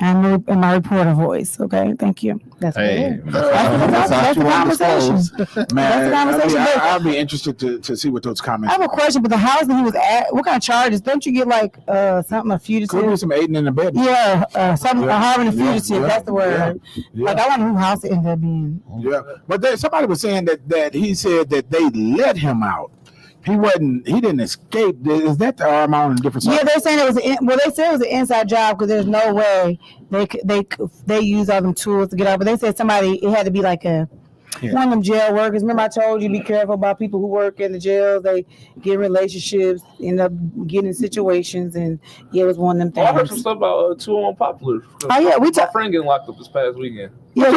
And in my reporter voice. Okay, thank you. That's Hey, that's the conversation. Man, I'll be interested to see what those comments. I have a question, but the house that he was at, what kind of charges? Don't you get like something a fugitive? Could be some aiding in the bed. Yeah, something harming a fugitive. That's the word. Yeah. Like I wonder who house it ended up being. Yeah, but somebody was saying that he said that they let him out. He didn't escape. Is that the arm on a different side? Yeah, they're saying they said it was an inside job because there's no way they use all them tools to get out. But they said it had to be like one of them jail workers. Remember I told you be careful about people who work in the jails. They get in relationships, end up getting in situations, and it was one of them things. I heard some stuff about 201 Popular. Oh yeah, my friend getting locked up this past weekend. Yeah,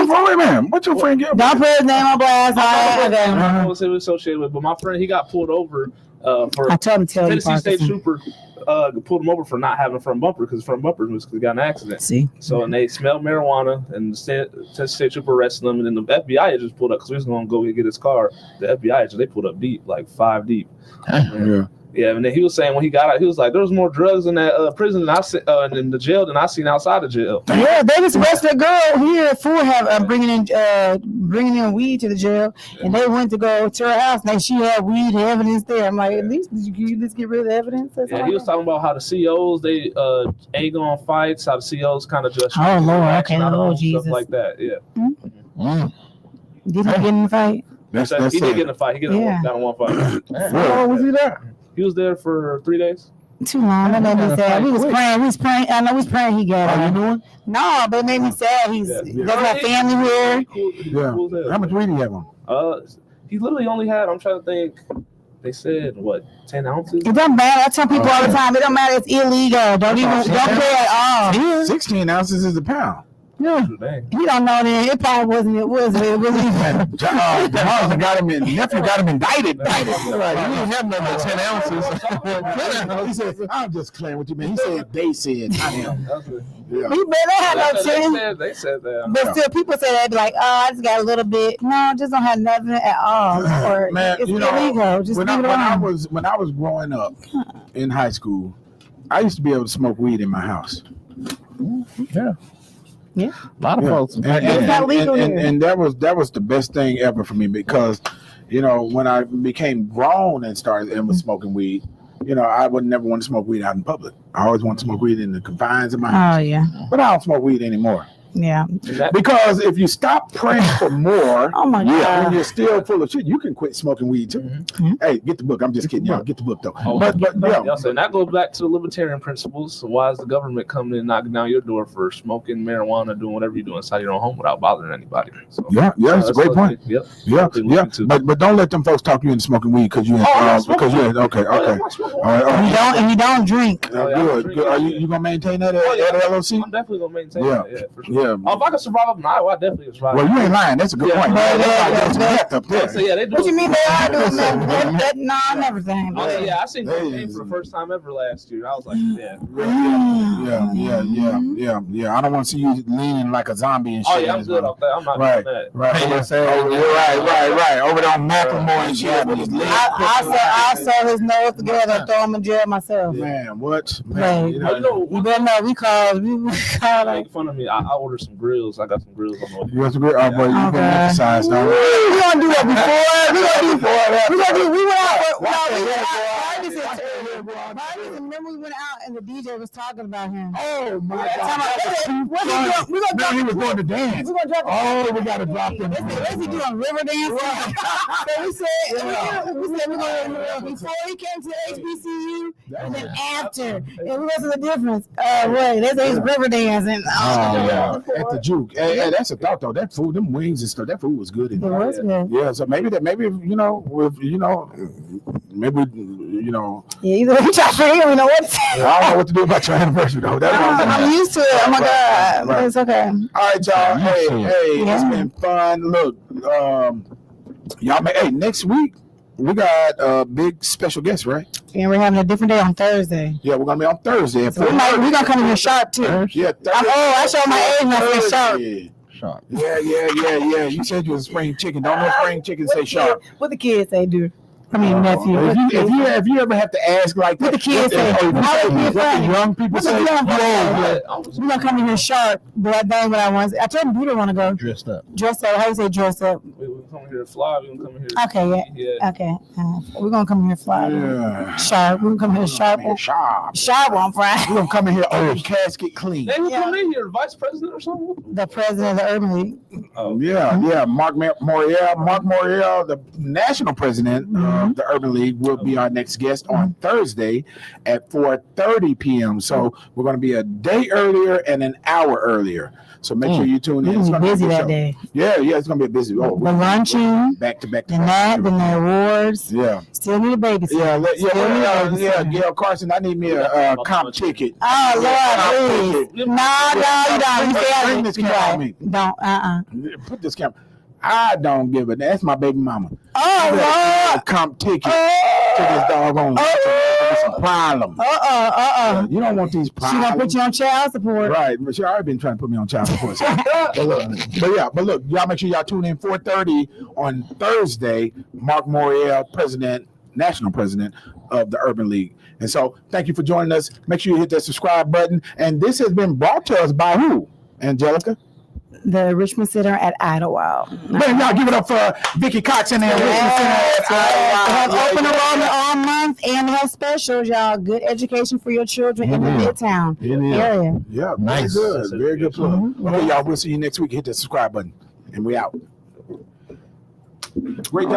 what's your friend getting? Don't put his name on blast. I don't know what it was associated with, but my friend, he got pulled over for I told him to tell you, Tennessee State Trooper pulled him over for not having a front bumper because front bumper was because he got in an accident. See, so and they smelled marijuana, and the Tennessee State Trooper arrested him, and then the FBI just pulled up because we was going to go get his car. The FBI they pulled up deep, like 5 deep. Yeah, and then he was saying when he got out, he was like, "There was more drugs in that prison than in the jail than I seen outside the jail." Yeah, they just arrested a girl here for bringing in weed to the jail, and they went to go to her house, and she had weed evidence there. I'm like, at least you just get rid of the evidence? Yeah, he was talking about how the COs they egg on fights, how the COs kind of just Jesus, stuff like that. Yeah. Mm-hmm. Did he get in the fight? He did get in a fight. He got in one fight. Where was he there? He was there for 3 days. Too long. That made me sad. We was praying. I know we was praying he got out. You doing? No, but it made me sad. He doesn't have family here. Yeah. How much weed do you have on? He literally only had, I'm trying to think, they said, 10 ounces? It don't matter. I tell people all the time, it don't matter. It's illegal. Don't care at all. 16 ounces is a pound. Yeah, he don't know that. It probably wasn't. It was. It was even. Nephew got him indicted. Right. He didn't have nothing but 10 ounces. He said, "I'm just playing with you, man." He said, "They said I am." Yeah. He better have no 10. They said that. But still, people say that like, "Oh, I just got a little bit." No, just don't have nothing at all. Or man, it's illegal. Just when I was growing up in high school, I used to be able to smoke weed in my house. Yeah. Yeah, a lot of folks. And that was the best thing ever for me because, when I became grown and was smoking weed, I would never want to smoke weed out in public. I always want to smoke weed in the confines of my house. Oh yeah, but I don't smoke weed anymore. Yeah, because if you stop praying for more, oh my God, when you're still full of shit, you can quit smoking weed too. Mm-hmm. Hey, get the book. I'm just kidding, y'all. Get the book though. But so that goes back to the libertarian principles. So why is the government coming in knocking down your door for smoking marijuana, doing whatever you do inside your own home without bothering anybody? So, that's a great point. Yep. Yeah. But don't let them folks talk you into smoking weed because you okay. All right. And you don't drink. Good. Are you gonna maintain that at LOC? I'm definitely gonna maintain that. Yeah, for sure. Yeah. If I could survive up in Iowa, I definitely would survive. Well, you ain't lying. That's a good point. They do. What you mean they are doing that? No, I never think. Yeah, I seen cocaine for the first time ever last year. I was like, yeah. I don't want to see you leaning like a zombie and shit. Oh yeah, I'm good off that. I'm not doing that. Right. Over there on Macklemore and shit. I'll sew his nose together and throw him in jail myself. Man, what? Man, you better know. We call. Make fun of me. I ordered some grills. I got some grills on the way. You got some grills? Oh, boy, you can emphasize now. We gonna do that before. We went out. Remember we went out and the DJ was talking about him. Oh my God! He was going to dance. Oh, we gotta drop him. What's he doing? River dance? So we said we're going before he came to HBCU and then after. And what's the difference? Wait, they say it's river dancing. At the Juke. Hey, that's a thought though. That food, them wings and stuff, that food was good. Yeah, so maybe maybe. Yeah, either way, we know what to say. I don't know what to do about your anniversary though. I'm used to it. Oh my God, but it's okay. All right, y'all. Hey, it's been fun. Look, y'all. Hey, next week we got a big special guest, right? And we're having a different day on Thursday. Yeah, we're gonna be on Thursday. So we're gonna come in here sharp too. Yeah, I showed my age when I said sharp. Yeah. You said you was a spring chicken. Don't know spring chicken say sharp. What the kids say, dude? I mean, nephew. If you ever have to ask like What the kids say? what the young people say, We're gonna come in here sharp, but that ain't what I want. I told him Peter want to go Dressed up. dress up. How do you say dress up? We come here fly. We come here. Okay, yeah. Okay, we're gonna come in here fly. Yeah. Sharp. We're gonna come here sharp. Sharp on Friday. We're gonna come in here open casket clean. They come in here, vice president or something. The president of the Urban League. Oh yeah. Mark Morial, the national president of the Urban League, will be our next guest on Thursday at 4:30 p.m. So we're going to be a day earlier and an hour earlier. So make sure you tune in. It's gonna be busy that day. Yeah, it's going to be a busy. Oh, the luncheon, back to back. The night, then the awards. Yeah. Still need a babysitter. Yeah, Gail Carson, I need me a comp ticket. Oh Lord, please. No, you don't. Bring this camera on me. Don't. Put this camera. I don't give a. That's my baby mama. Oh Lord. Comp ticket to this doggone. It's a problem. You don't want these problems. She gonna put you on child support. Right. She already been trying to put me on child support. But look, y'all make sure y'all tune in 4:30 on Thursday. Mark Morial, national president of the Urban League. And so thank you for joining us. Make sure you hit that subscribe button. And this has been brought to us by who? Angelica? The Richmond Center at Idlewild. Man, y'all give it up for Vicky Cox in there. Richmond Center at Idlewild. Open enrollment all month and have specials, y'all. Good education for your children in the Midtown area. Yeah, nice. Very good plug. Okay, y'all, we'll see you next week. Hit that subscribe button. And we out. Great job.